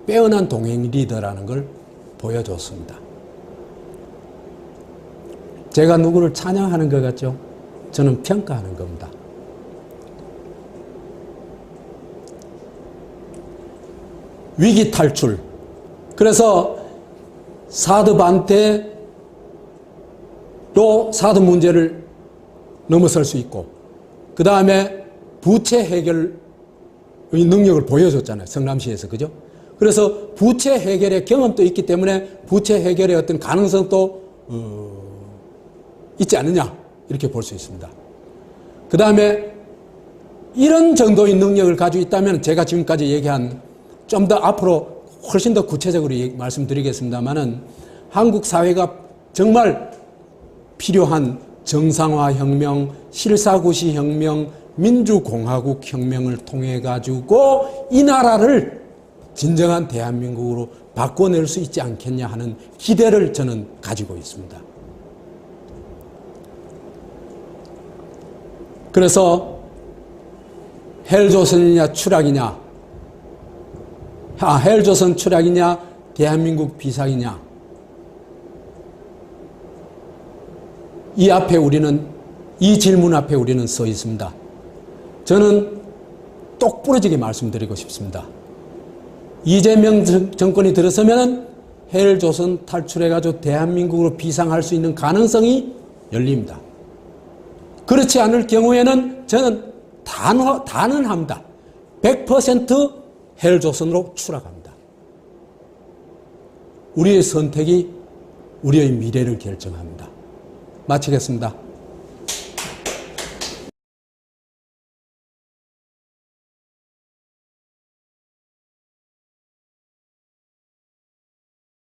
A: 빼어난 동행 리더라는 걸 보여줬습니다. 제가 누구를 찬양하는 것 같죠? 저는 평가하는 겁니다. 위기 탈출. 그래서 사드 반대로 사드 문제를 넘어설 수 있고, 그 다음에 부채 해결의 능력을 보여줬잖아요. 성남시에서. 그죠? 그래서 부채 해결의 경험도 있기 때문에 부채 해결의 어떤 가능성도 있지 않느냐, 이렇게 볼 수 있습니다. 그 다음에 이런 정도의 능력을 가지고 있다면 제가 지금까지 얘기한, 좀 더 앞으로 훨씬 더 구체적으로 말씀드리겠습니다만은, 한국 사회가 정말 필요한 정상화혁명, 실사구시혁명, 민주공화국 혁명을 통해 가지고 이 나라를 진정한 대한민국으로 바꿔낼 수 있지 않겠냐 하는 기대를 저는 가지고 있습니다. 그래서 헬조선이냐 추락이냐, 헬조선 추락이냐 대한민국 비상이냐, 이 질문 앞에 우리는 서 있습니다. 저는 똑부러지게 말씀드리고 싶습니다. 이재명 정권이 들어서면 헬조선 탈출해가지고 대한민국으로 비상할 수 있는 가능성이 열립니다. 그렇지 않을 경우에는 저는 단언합니다. 100% 헬조선으로 추락합니다. 우리의 선택이 우리의 미래를 결정합니다. 마치겠습니다.